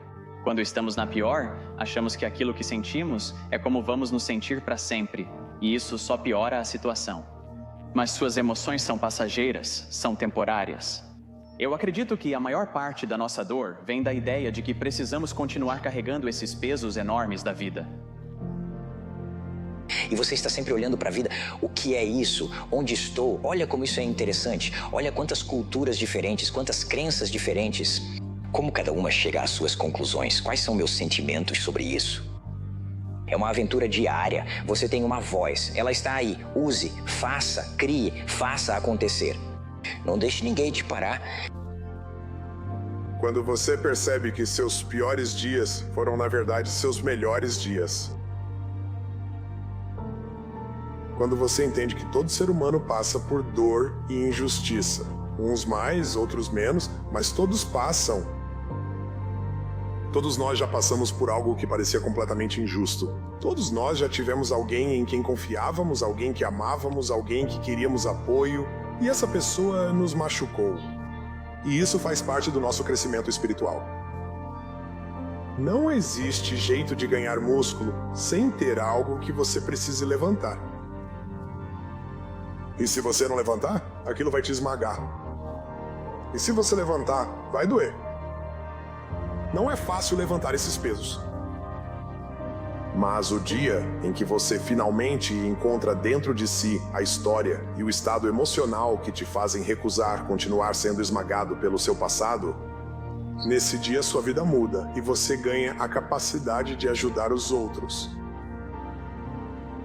[SPEAKER 20] Quando estamos na pior, achamos que aquilo que sentimos é como vamos nos sentir para sempre, e isso só piora a situação. Mas suas emoções são passageiras, são temporárias. Eu acredito que a maior parte da nossa dor vem da ideia de que precisamos continuar carregando esses pesos enormes da vida.
[SPEAKER 21] E você está sempre olhando para a vida. O que é isso? Onde estou? Olha como isso é interessante. Olha quantas culturas diferentes, quantas crenças diferentes. Como cada uma chega às suas conclusões? Quais são meus sentimentos sobre isso? É uma aventura diária. Você tem uma voz. Ela está aí. Use, faça, crie, faça acontecer. Não deixe ninguém te parar.
[SPEAKER 17] Quando você percebe que seus piores dias foram, na verdade, seus melhores dias. Quando você entende que todo ser humano passa por dor e injustiça. Uns mais, outros menos, mas todos passam. Todos nós já passamos por algo que parecia completamente injusto. Todos nós já tivemos alguém em quem confiávamos, alguém que amávamos, alguém que queríamos apoio, e essa pessoa nos machucou. E isso faz parte do nosso crescimento espiritual. Não existe jeito de ganhar músculo sem ter algo que você precise levantar. E se você não levantar, aquilo vai te esmagar. E se você levantar, vai doer. Não é fácil levantar esses pesos. Mas o dia em que você finalmente encontra dentro de si a história e o estado emocional que te fazem recusar continuar sendo esmagado pelo seu passado, nesse dia sua vida muda e você ganha a capacidade de ajudar os outros.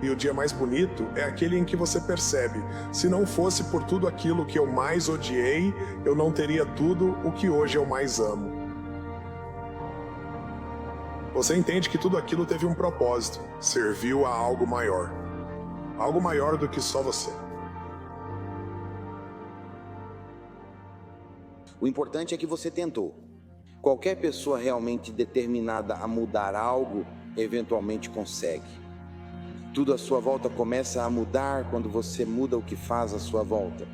[SPEAKER 17] E o dia mais bonito é aquele em que você percebe, se não fosse por tudo aquilo que eu mais odiei, eu não teria tudo o que hoje eu mais amo. Você entende que tudo aquilo teve um propósito, serviu a algo maior. Algo maior do que só você.
[SPEAKER 6] O importante é que você tentou. Qualquer pessoa realmente determinada a mudar algo, eventualmente consegue. Tudo à sua volta começa a mudar quando você muda o que faz à sua volta.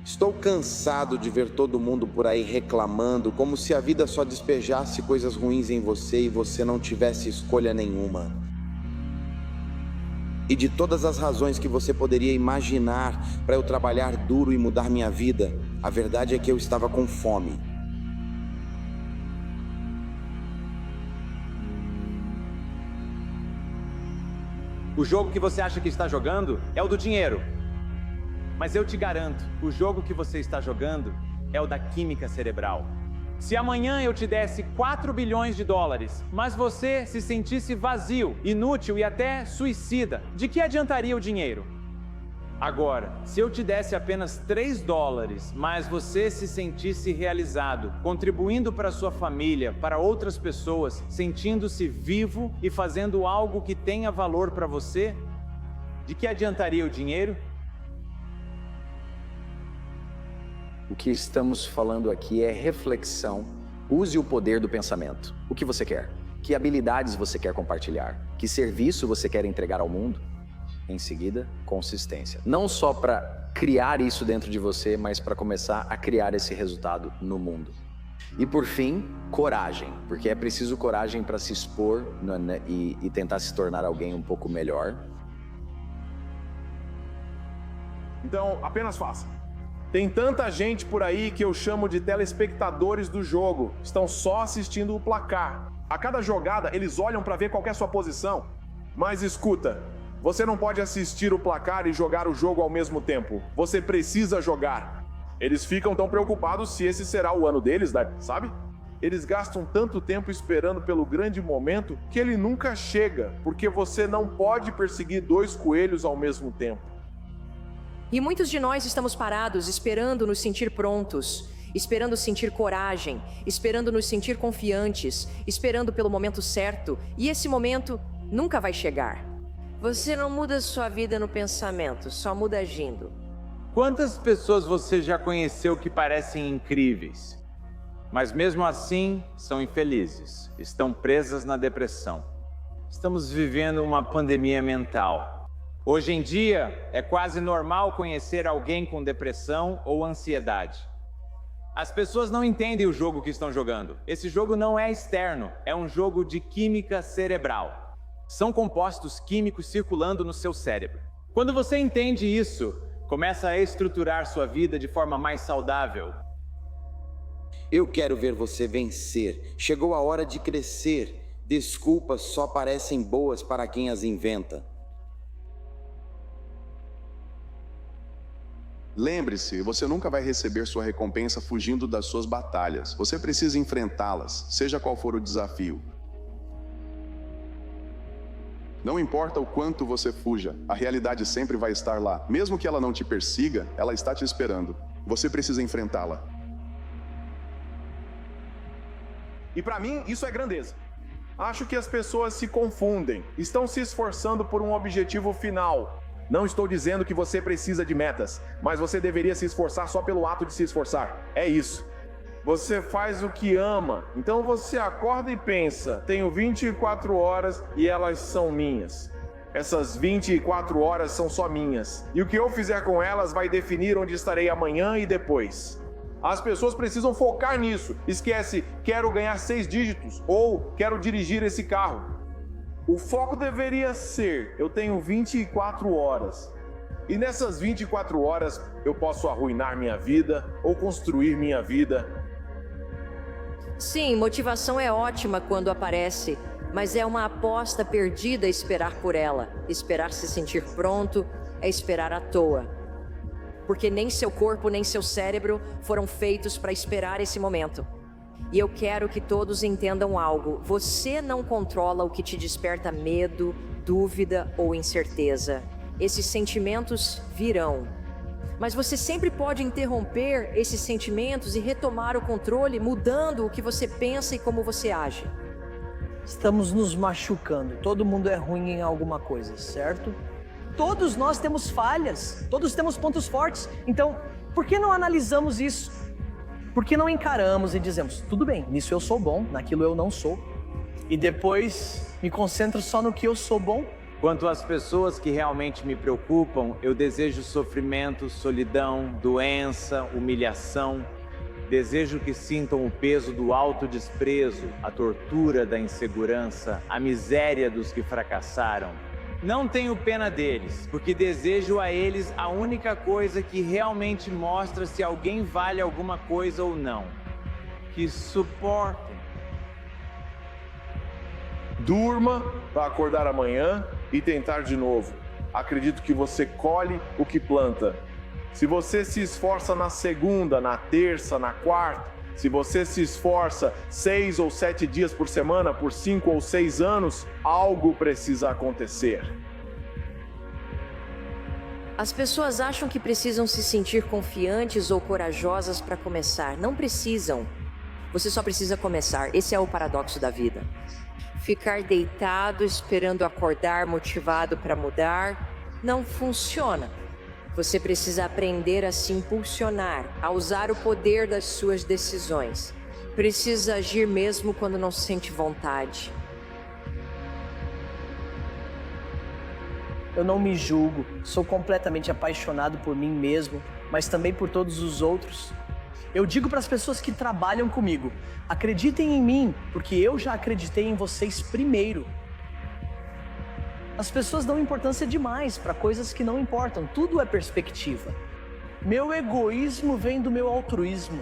[SPEAKER 6] Estou cansado de ver todo mundo por aí reclamando, como se a vida só despejasse coisas ruins em você e você não tivesse escolha nenhuma. E de todas as razões que você poderia imaginar para eu trabalhar duro e mudar minha vida, a verdade é que eu estava com fome.
[SPEAKER 1] O jogo que você acha que está jogando é o do dinheiro. Mas eu te garanto, o jogo que você está jogando é o da química cerebral. Se amanhã eu te desse 4 bilhões de dólares, mas você se sentisse vazio, inútil e até suicida, de que adiantaria o dinheiro? Agora, se eu te desse apenas 3 dólares, mas você se sentisse realizado, contribuindo para sua família, para outras pessoas, sentindo-se vivo e fazendo algo que tenha valor para você, de que adiantaria o dinheiro?
[SPEAKER 22] O que estamos falando aqui é reflexão. Use o poder do pensamento. O que você quer? Que habilidades você quer compartilhar? Que serviço você quer entregar ao mundo? Em seguida, consistência. Não só para criar isso dentro de você, mas para começar a criar esse resultado no mundo. E por fim, coragem. Porque é preciso coragem para se expor e tentar se tornar alguém um pouco melhor.
[SPEAKER 23] Então, apenas faça. Tem tanta gente por aí que eu chamo de telespectadores do jogo. Estão só assistindo o placar. A cada jogada, eles olham para ver qual é a sua posição. Mas escuta, você não pode assistir o placar e jogar o jogo ao mesmo tempo. Você precisa jogar. Eles ficam tão preocupados se esse será o ano deles, sabe? Eles gastam tanto tempo esperando pelo grande momento que ele nunca chega, porque você não pode perseguir 2 coelhos ao mesmo tempo.
[SPEAKER 24] E muitos de nós estamos parados, esperando nos sentir prontos, esperando sentir coragem, esperando nos sentir confiantes, esperando pelo momento certo, e esse momento nunca vai chegar. Você não muda sua vida no pensamento, só muda agindo.
[SPEAKER 1] Quantas pessoas você já conheceu que parecem incríveis, mas mesmo assim são infelizes, estão presas na depressão? Estamos vivendo uma pandemia mental. Hoje em dia, é quase normal conhecer alguém com depressão ou ansiedade. As pessoas não entendem o jogo que estão jogando. Esse jogo não é externo, é um jogo de química cerebral. São compostos químicos circulando no seu cérebro. Quando você entende isso, começa a estruturar sua vida de forma mais saudável.
[SPEAKER 6] Eu quero ver você vencer. Chegou a hora de crescer. Desculpas só parecem boas para quem as inventa.
[SPEAKER 19] Lembre-se, você nunca vai receber sua recompensa fugindo das suas batalhas. Você precisa enfrentá-las, seja qual for o desafio. Não importa o quanto você fuja, a realidade sempre vai estar lá. Mesmo que ela não te persiga, ela está te esperando. Você precisa enfrentá-la.
[SPEAKER 23] E para mim, isso é grandeza. Acho que as pessoas se confundem. Estão se esforçando por um objetivo final. Não estou dizendo que você precisa de metas, mas você deveria se esforçar só pelo ato de se esforçar. É isso. Você faz o que ama. Então você acorda e pensa, tenho 24 horas e elas são minhas. Essas 24 horas são só minhas. E o que eu fizer com elas vai definir onde estarei amanhã e depois. As pessoas precisam focar nisso. Esquece, quero ganhar 6 dígitos ou quero dirigir esse carro. O foco deveria ser, eu tenho 24 horas. E nessas 24 horas eu posso arruinar minha vida ou construir minha vida.
[SPEAKER 24] Sim, motivação é ótima quando aparece, mas é uma aposta perdida esperar por ela. Esperar se sentir pronto é esperar à toa. Porque nem seu corpo nem seu cérebro foram feitos para esperar esse momento. E eu quero que todos entendam algo. Você não controla o que te desperta medo, dúvida ou incerteza. Esses sentimentos virão. Mas você sempre pode interromper esses sentimentos e retomar o controle, mudando o que você pensa e como você age.
[SPEAKER 25] Estamos nos machucando. Todo mundo é ruim em alguma coisa, certo? Todos nós temos falhas. Todos temos pontos fortes. Então, por que não analisamos isso? Por que não encaramos e dizemos, tudo bem, nisso eu sou bom, naquilo eu não sou. E depois me concentro só no que eu sou bom.
[SPEAKER 1] Quanto às pessoas que realmente me preocupam, eu desejo sofrimento, solidão, doença, humilhação. Desejo que sintam o peso do autodesprezo, a tortura da insegurança, a miséria dos que fracassaram. Não tenho pena deles, porque desejo a eles a única coisa que realmente mostra se alguém vale alguma coisa ou não. Que suportem.
[SPEAKER 23] Durma para acordar amanhã e tentar de novo. Acredito que você colhe o que planta. Se você se esforça na segunda, na terça, na quarta, se você se esforça 6 ou 7 dias por semana, por 5 ou 6 anos, algo precisa acontecer.
[SPEAKER 24] As pessoas acham que precisam se sentir confiantes ou corajosas para começar. Não precisam. Você só precisa começar. Esse é o paradoxo da vida. Ficar deitado, esperando acordar, motivado para mudar, não funciona. Você precisa aprender a se impulsionar, a usar o poder das suas decisões. Precisa agir mesmo quando não sente vontade.
[SPEAKER 25] Eu não me julgo, sou completamente apaixonado por mim mesmo, mas também por todos os outros. Eu digo para as pessoas que trabalham comigo, acreditem em mim, porque eu já acreditei em vocês primeiro. As pessoas dão importância demais para coisas que não importam, tudo é perspectiva. Meu egoísmo vem do meu altruísmo.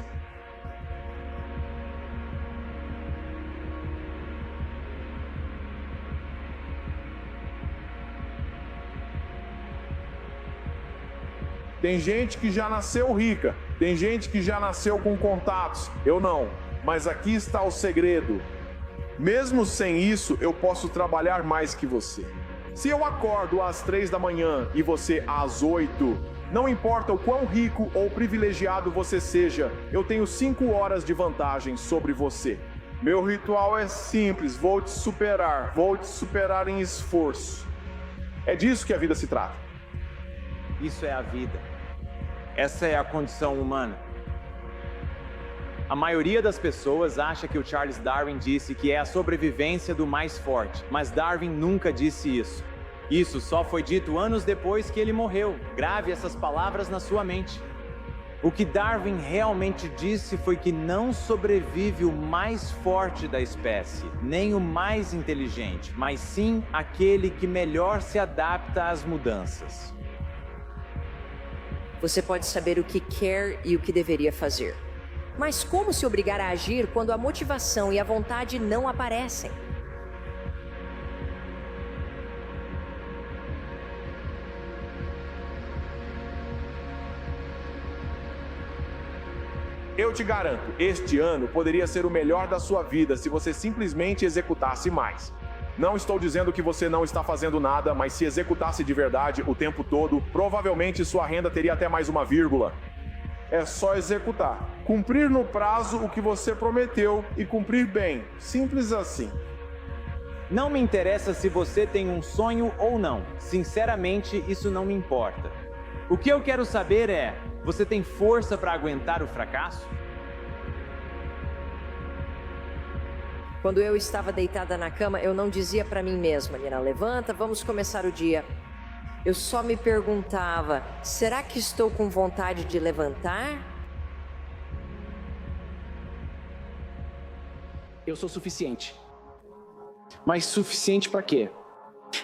[SPEAKER 23] Tem gente que já nasceu rica, tem gente que já nasceu com contatos, eu não. Mas aqui está o segredo. Mesmo sem isso, eu posso trabalhar mais que você. Se eu acordo às 3 da manhã e você às 8, não importa o quão rico ou privilegiado você seja, eu tenho 5 horas de vantagem sobre você. Meu ritual é simples, vou te superar em esforço. É disso que a vida se trata.
[SPEAKER 1] Isso é a vida. Essa é a condição humana. A maioria das pessoas acha que o Charles Darwin disse que é a sobrevivência do mais forte, mas Darwin nunca disse isso. Isso só foi dito anos depois que ele morreu. Grave essas palavras na sua mente. O que Darwin realmente disse foi que não sobrevive o mais forte da espécie, nem o mais inteligente, mas sim aquele que melhor se adapta às mudanças.
[SPEAKER 24] Você pode saber o que quer e o que deveria fazer. Mas como se obrigar a agir quando a motivação e a vontade não aparecem?
[SPEAKER 23] Eu te garanto, este ano poderia ser o melhor da sua vida se você simplesmente executasse mais. Não estou dizendo que você não está fazendo nada, mas se executasse de verdade o tempo todo, provavelmente sua renda teria até mais uma vírgula. É só executar. Cumprir no prazo o que você prometeu e cumprir bem. Simples assim.
[SPEAKER 1] Não me interessa se você tem um sonho ou não. Sinceramente, isso não me importa. O que eu quero saber é, você tem força para aguentar o fracasso?
[SPEAKER 24] Quando eu estava deitada na cama, eu não dizia para mim mesma, Nina, levanta, vamos começar o dia. Eu só me perguntava, será que estou com vontade de levantar?
[SPEAKER 13] Eu sou suficiente. Mas suficiente para quê?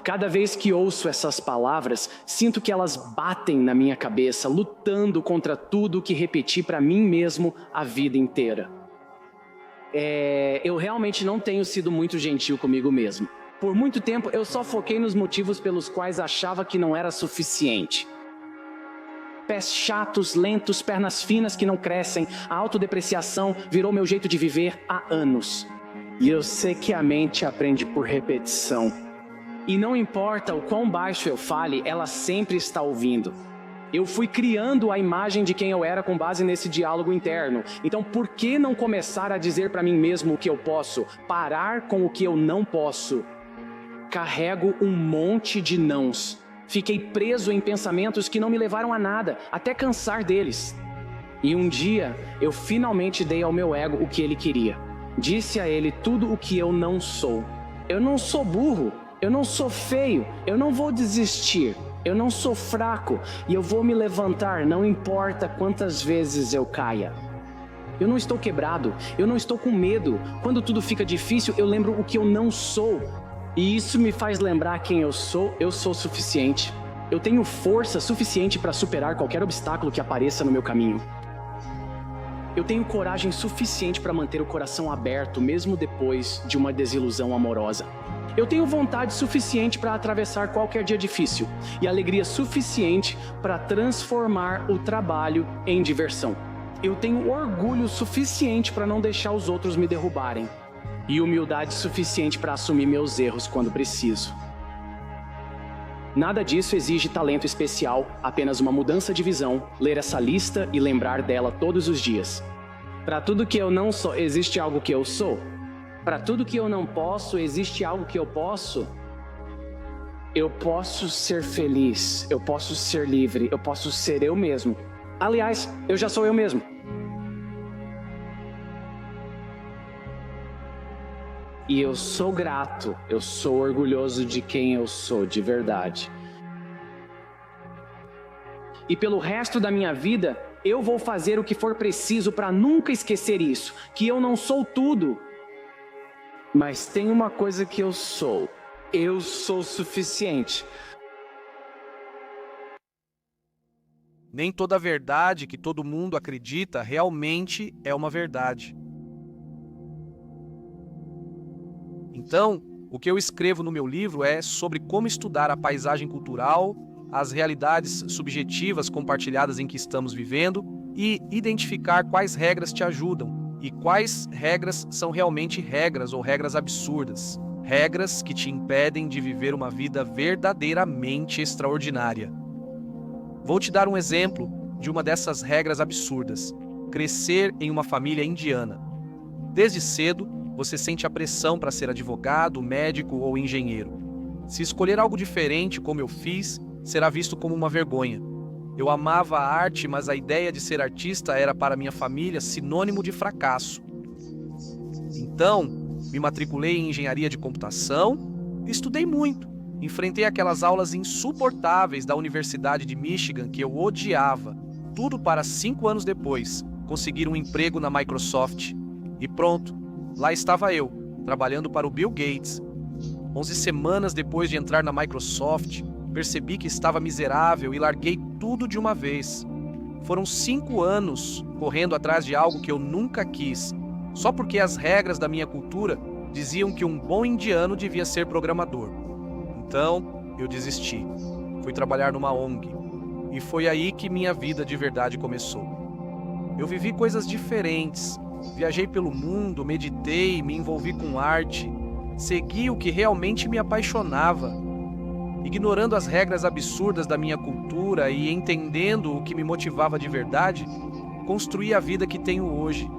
[SPEAKER 13] Cada vez que ouço essas palavras, sinto que elas batem na minha cabeça, lutando contra tudo que repeti para mim mesmo a vida inteira. Eu realmente não tenho sido muito gentil comigo mesmo. Por muito tempo, eu só foquei nos motivos pelos quais achava que não era suficiente. Pés chatos, lentos, pernas finas que não crescem, a autodepreciação virou meu jeito de viver há anos. E eu sei que a mente aprende por repetição. E não importa o quão baixo eu fale, ela sempre está ouvindo. Eu fui criando a imagem de quem eu era com base nesse diálogo interno. Então, por que não começar a dizer para mim mesmo o que eu posso? Parar com o que eu não posso. Carrego um monte de nãos. Fiquei preso em pensamentos que não me levaram a nada, até cansar deles. E um dia, eu finalmente dei ao meu ego o que ele queria. Disse a ele tudo o que eu não sou. Eu não sou burro.
[SPEAKER 3] Eu não sou feio, eu não vou desistir. Eu não sou fraco e eu vou me levantar, não importa quantas vezes eu caia. Eu não estou quebrado, eu não estou com medo. Quando tudo fica difícil, eu lembro o que eu não sou. E isso me faz lembrar quem eu sou suficiente. Eu tenho força suficiente para superar qualquer obstáculo que apareça no meu caminho. Eu tenho coragem suficiente para manter o coração aberto, mesmo depois de uma desilusão amorosa. Eu tenho vontade suficiente para atravessar qualquer dia difícil e alegria suficiente para transformar o trabalho em diversão. Eu tenho orgulho suficiente para não deixar os outros me derrubarem e humildade suficiente para assumir meus erros quando preciso. Nada disso exige talento especial, apenas uma mudança de visão, ler essa lista e lembrar dela todos os dias. Para tudo que eu não sou, existe algo que eu sou. Para tudo que eu não posso, existe algo que eu posso. Eu posso ser feliz, eu posso ser livre, eu posso ser eu mesmo. Aliás, eu já sou eu mesmo. E eu sou grato, eu sou orgulhoso de quem eu sou de verdade. E pelo resto da minha vida, eu vou fazer o que for preciso para nunca esquecer isso, que eu não sou tudo. Mas tem uma coisa que eu sou suficiente.
[SPEAKER 4] Nem toda verdade que todo mundo acredita realmente é uma verdade. Então, o que eu escrevo no meu livro é sobre como estudar a paisagem cultural, as realidades subjetivas compartilhadas em que estamos vivendo e identificar quais regras te ajudam e quais regras são realmente regras ou regras absurdas. Regras que te impedem de viver uma vida verdadeiramente extraordinária. Vou te dar um exemplo de uma dessas regras absurdas. Crescer em uma família indiana. Desde cedo, você sente a pressão para ser advogado, médico ou engenheiro. Se escolher algo diferente, como eu fiz, será visto como uma vergonha. Eu amava a arte, mas a ideia de ser artista era para minha família sinônimo de fracasso. Então, me matriculei em engenharia de computação e estudei muito. Enfrentei aquelas aulas insuportáveis da Universidade de Michigan que eu odiava. Tudo para 5 anos depois, conseguir um emprego na Microsoft. E pronto, lá estava eu, trabalhando para o Bill Gates. 11 semanas depois de entrar na Microsoft, percebi que estava miserável e larguei tudo de uma vez. Foram 5 anos correndo atrás de algo que eu nunca quis, só porque as regras da minha cultura diziam que um bom indiano devia ser programador. Então, eu desisti. Fui trabalhar numa ONG. E foi aí que minha vida de verdade começou. Eu vivi coisas diferentes. Viajei pelo mundo, meditei, me envolvi com arte. Segui o que realmente me apaixonava. Ignorando as regras absurdas da minha cultura e entendendo o que me motivava de verdade, construí a vida que tenho hoje.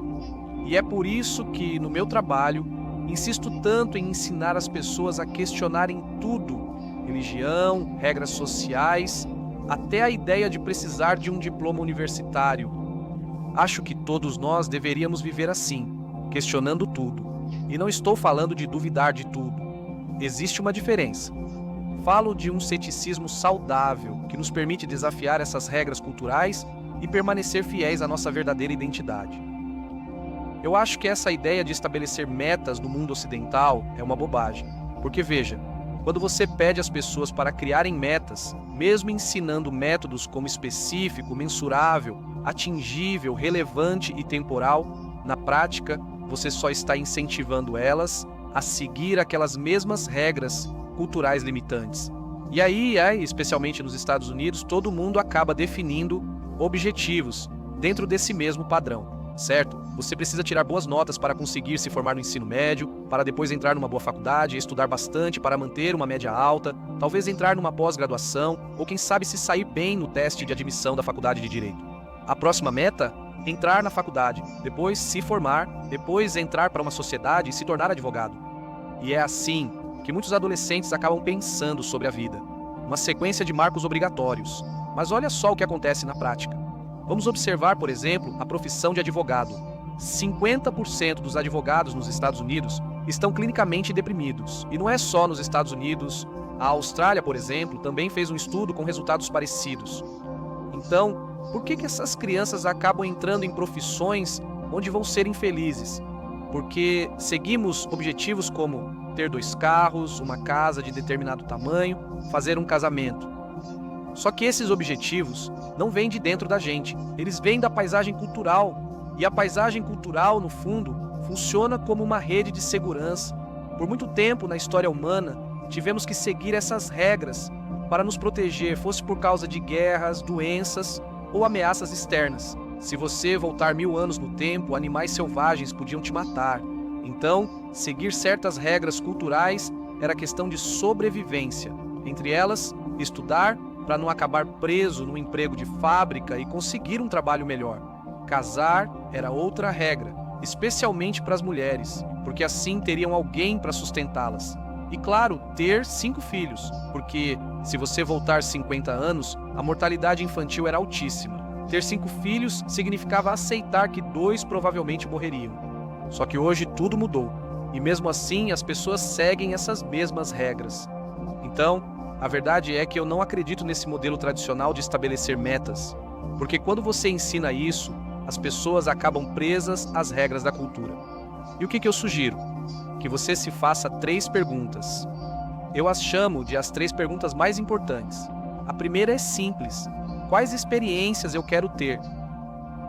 [SPEAKER 4] E é por isso que, no meu trabalho, insisto tanto em ensinar as pessoas a questionarem tudo: religião, regras sociais, até a ideia de precisar de um diploma universitário. Acho que todos nós deveríamos viver assim, questionando tudo. E não estou falando de duvidar de tudo. Existe uma diferença. Falo de um ceticismo saudável que nos permite desafiar essas regras culturais e permanecer fiéis à nossa verdadeira identidade. Eu acho que essa ideia de estabelecer metas no mundo ocidental é uma bobagem. Porque veja, quando você pede às pessoas para criarem metas, mesmo ensinando métodos como específico, mensurável, atingível, relevante e temporal, na prática, você só está incentivando elas a seguir aquelas mesmas regras culturais limitantes. E aí, especialmente nos Estados Unidos, todo mundo acaba definindo objetivos dentro desse mesmo padrão, certo? Você precisa tirar boas notas para conseguir se formar no ensino médio, para depois entrar numa boa faculdade, estudar bastante para manter uma média alta, talvez entrar numa pós-graduação, ou quem sabe se sair bem no teste de admissão da faculdade de Direito. A próxima meta? Entrar na faculdade, depois se formar, depois entrar para uma sociedade e se tornar advogado. E é assim que muitos adolescentes acabam pensando sobre a vida. Uma sequência de marcos obrigatórios. Mas olha só o que acontece na prática. Vamos observar, por exemplo, a profissão de advogado. 50% dos advogados nos Estados Unidos estão clinicamente deprimidos. E não é só nos Estados Unidos. A Austrália, por exemplo, também fez um estudo com resultados parecidos. Então, por que essas crianças acabam entrando em profissões onde vão ser infelizes? Porque seguimos objetivos como ter 2 carros, uma casa de determinado tamanho, fazer um casamento. Só que esses objetivos não vêm de dentro da gente, eles vêm da paisagem cultural. E a paisagem cultural, no fundo, funciona como uma rede de segurança. Por muito tempo na história humana, tivemos que seguir essas regras para nos proteger, fosse por causa de guerras, doenças ou ameaças externas. Se você voltar 1000 anos no tempo, animais selvagens podiam te matar. Então, seguir certas regras culturais era questão de sobrevivência. Entre elas, estudar para não acabar preso no emprego de fábrica e conseguir um trabalho melhor. Casar era outra regra, especialmente para as mulheres, porque assim teriam alguém para sustentá-las. E claro, ter 5 filhos, porque se você voltar 50 anos, a mortalidade infantil era altíssima. Ter 5 filhos significava aceitar que 2 provavelmente morreriam. Só que hoje tudo mudou, e mesmo assim as pessoas seguem essas mesmas regras. Então, a verdade é que eu não acredito nesse modelo tradicional de estabelecer metas, porque quando você ensina isso, as pessoas acabam presas às regras da cultura. E o que eu sugiro? Que você se faça 3 perguntas. Eu as chamo de as 3 perguntas mais importantes. A primeira é simples: quais experiências eu quero ter?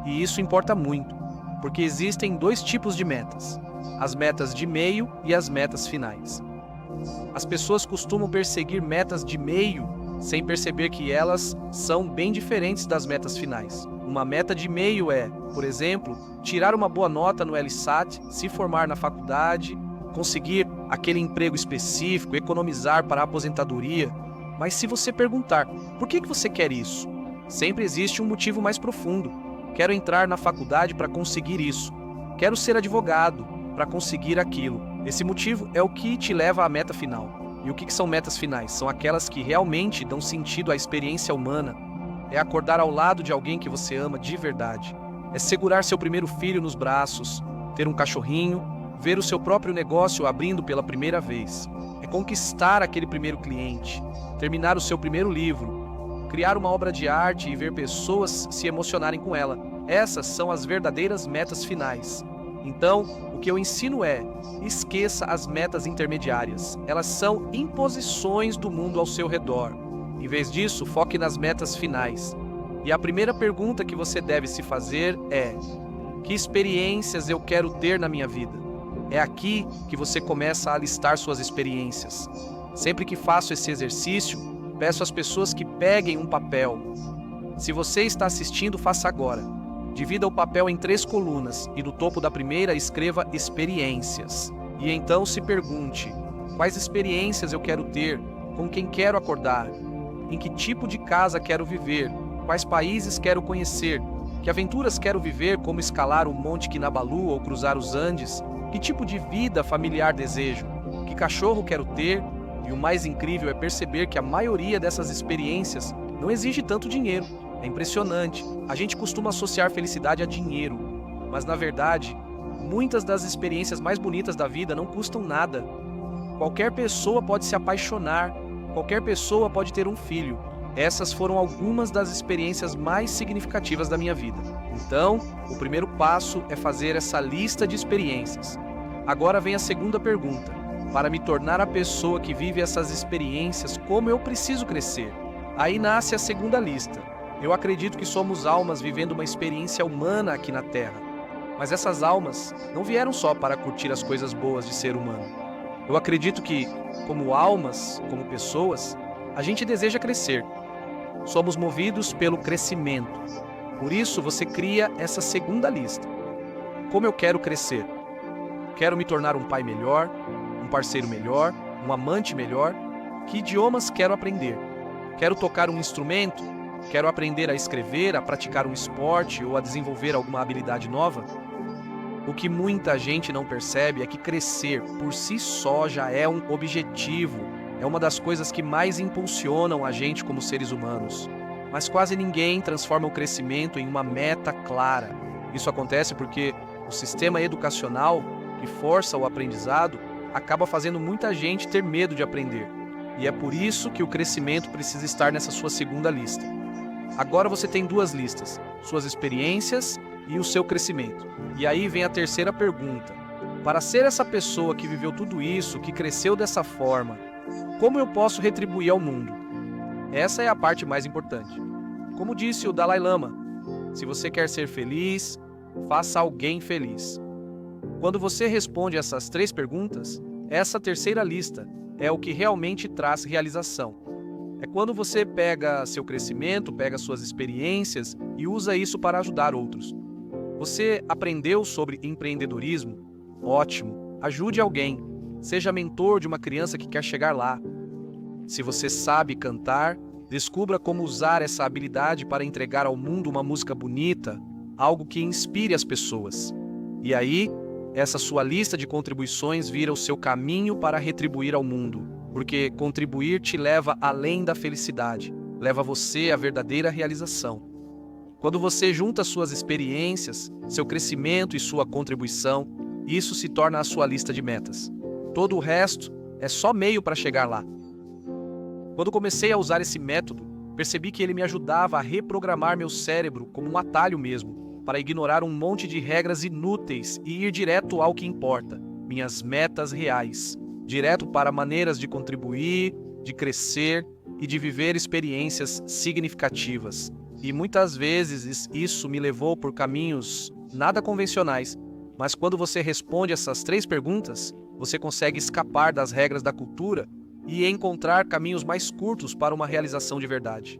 [SPEAKER 4] E isso importa muito, porque existem 2 tipos de metas: as metas de meio e as metas finais. As pessoas costumam perseguir metas de meio sem perceber que elas são bem diferentes das metas finais. Uma meta de meio é, por exemplo, tirar uma boa nota no LSAT, se formar na faculdade, conseguir aquele emprego específico, economizar para a aposentadoria. Mas se você perguntar, por que você quer isso? Sempre existe um motivo mais profundo. Quero entrar na faculdade para conseguir isso. Quero ser advogado para conseguir aquilo. Esse motivo é o que te leva à meta final. E o que são metas finais? São aquelas que realmente dão sentido à experiência humana. É acordar ao lado de alguém que você ama de verdade. É segurar seu primeiro filho nos braços, ter um cachorrinho, ver o seu próprio negócio abrindo pela primeira vez. É conquistar aquele primeiro cliente, terminar o seu primeiro livro, criar uma obra de arte e ver pessoas se emocionarem com ela. Essas são as verdadeiras metas finais. Então, o que eu ensino é: esqueça as metas intermediárias. Elas são imposições do mundo ao seu redor. Em vez disso, foque nas metas finais. E a primeira pergunta que você deve se fazer é: que experiências eu quero ter na minha vida? É aqui que você começa a listar suas experiências. Sempre que faço esse exercício, peço às pessoas que peguem um papel. Se você está assistindo, faça agora. Divida o papel em 3 colunas e no topo da primeira escreva experiências. E então se pergunte: quais experiências eu quero ter? Com quem quero acordar? Em que tipo de casa quero viver? Quais países quero conhecer? Que aventuras quero viver, como escalar o Monte Kinabalu ou cruzar os Andes? Que tipo de vida familiar desejo? Que cachorro quero ter? E o mais incrível é perceber que a maioria dessas experiências não exige tanto dinheiro. É impressionante. A gente costuma associar felicidade a dinheiro, mas na verdade, muitas das experiências mais bonitas da vida não custam nada. Qualquer pessoa pode se apaixonar, qualquer pessoa pode ter um filho. Essas foram algumas das experiências mais significativas da minha vida. Então, o primeiro passo é fazer essa lista de experiências. Agora vem a segunda pergunta: para me tornar a pessoa que vive essas experiências, como eu preciso crescer? Aí nasce a segunda lista. Eu acredito que somos almas vivendo uma experiência humana aqui na Terra. Mas essas almas não vieram só para curtir as coisas boas de ser humano. Eu acredito que, como almas, como pessoas, a gente deseja crescer. Somos movidos pelo crescimento. Por isso você cria essa segunda lista. Como eu quero crescer? Quero me tornar um pai melhor, um parceiro melhor, um amante melhor? Que idiomas quero aprender? Quero tocar um instrumento? Quero aprender a escrever, a praticar um esporte ou a desenvolver alguma habilidade nova? O que muita gente não percebe é que crescer por si só já é um objetivo. É uma das coisas que mais impulsionam a gente como seres humanos. Mas quase ninguém transforma o crescimento em uma meta clara. Isso acontece porque o sistema educacional, que força o aprendizado, acaba fazendo muita gente ter medo de aprender. E é por isso que o crescimento precisa estar nessa sua segunda lista. Agora você tem duas listas, suas experiências e o seu crescimento. E aí vem a terceira pergunta. Para ser essa pessoa que viveu tudo isso, que cresceu dessa forma, como eu posso retribuir ao mundo? Essa é a parte mais importante. Como disse o Dalai Lama, se você quer ser feliz, faça alguém feliz. Quando você responde essas três perguntas, essa terceira lista é o que realmente traz realização. É quando você pega seu crescimento, pega suas experiências e usa isso para ajudar outros. Você aprendeu sobre empreendedorismo? Ótimo! Ajude alguém. Seja mentor de uma criança que quer chegar lá. Se você sabe cantar, descubra como usar essa habilidade para entregar ao mundo uma música bonita, algo que inspire as pessoas. E aí, essa sua lista de contribuições vira o seu caminho para retribuir ao mundo, porque contribuir te leva além da felicidade, leva você à verdadeira realização. Quando você junta suas experiências, seu crescimento e sua contribuição, isso se torna a sua lista de metas. Todo o resto é só meio para chegar lá. Quando comecei a usar esse método, percebi que ele me ajudava a reprogramar meu cérebro como um atalho mesmo, para ignorar um monte de regras inúteis e ir direto ao que importa, minhas metas reais, direto para maneiras de contribuir, de crescer e de viver experiências significativas. E muitas vezes isso me levou por caminhos nada convencionais, mas quando você responde essas três perguntas, você consegue escapar das regras da cultura e encontrar caminhos mais curtos para uma realização de verdade.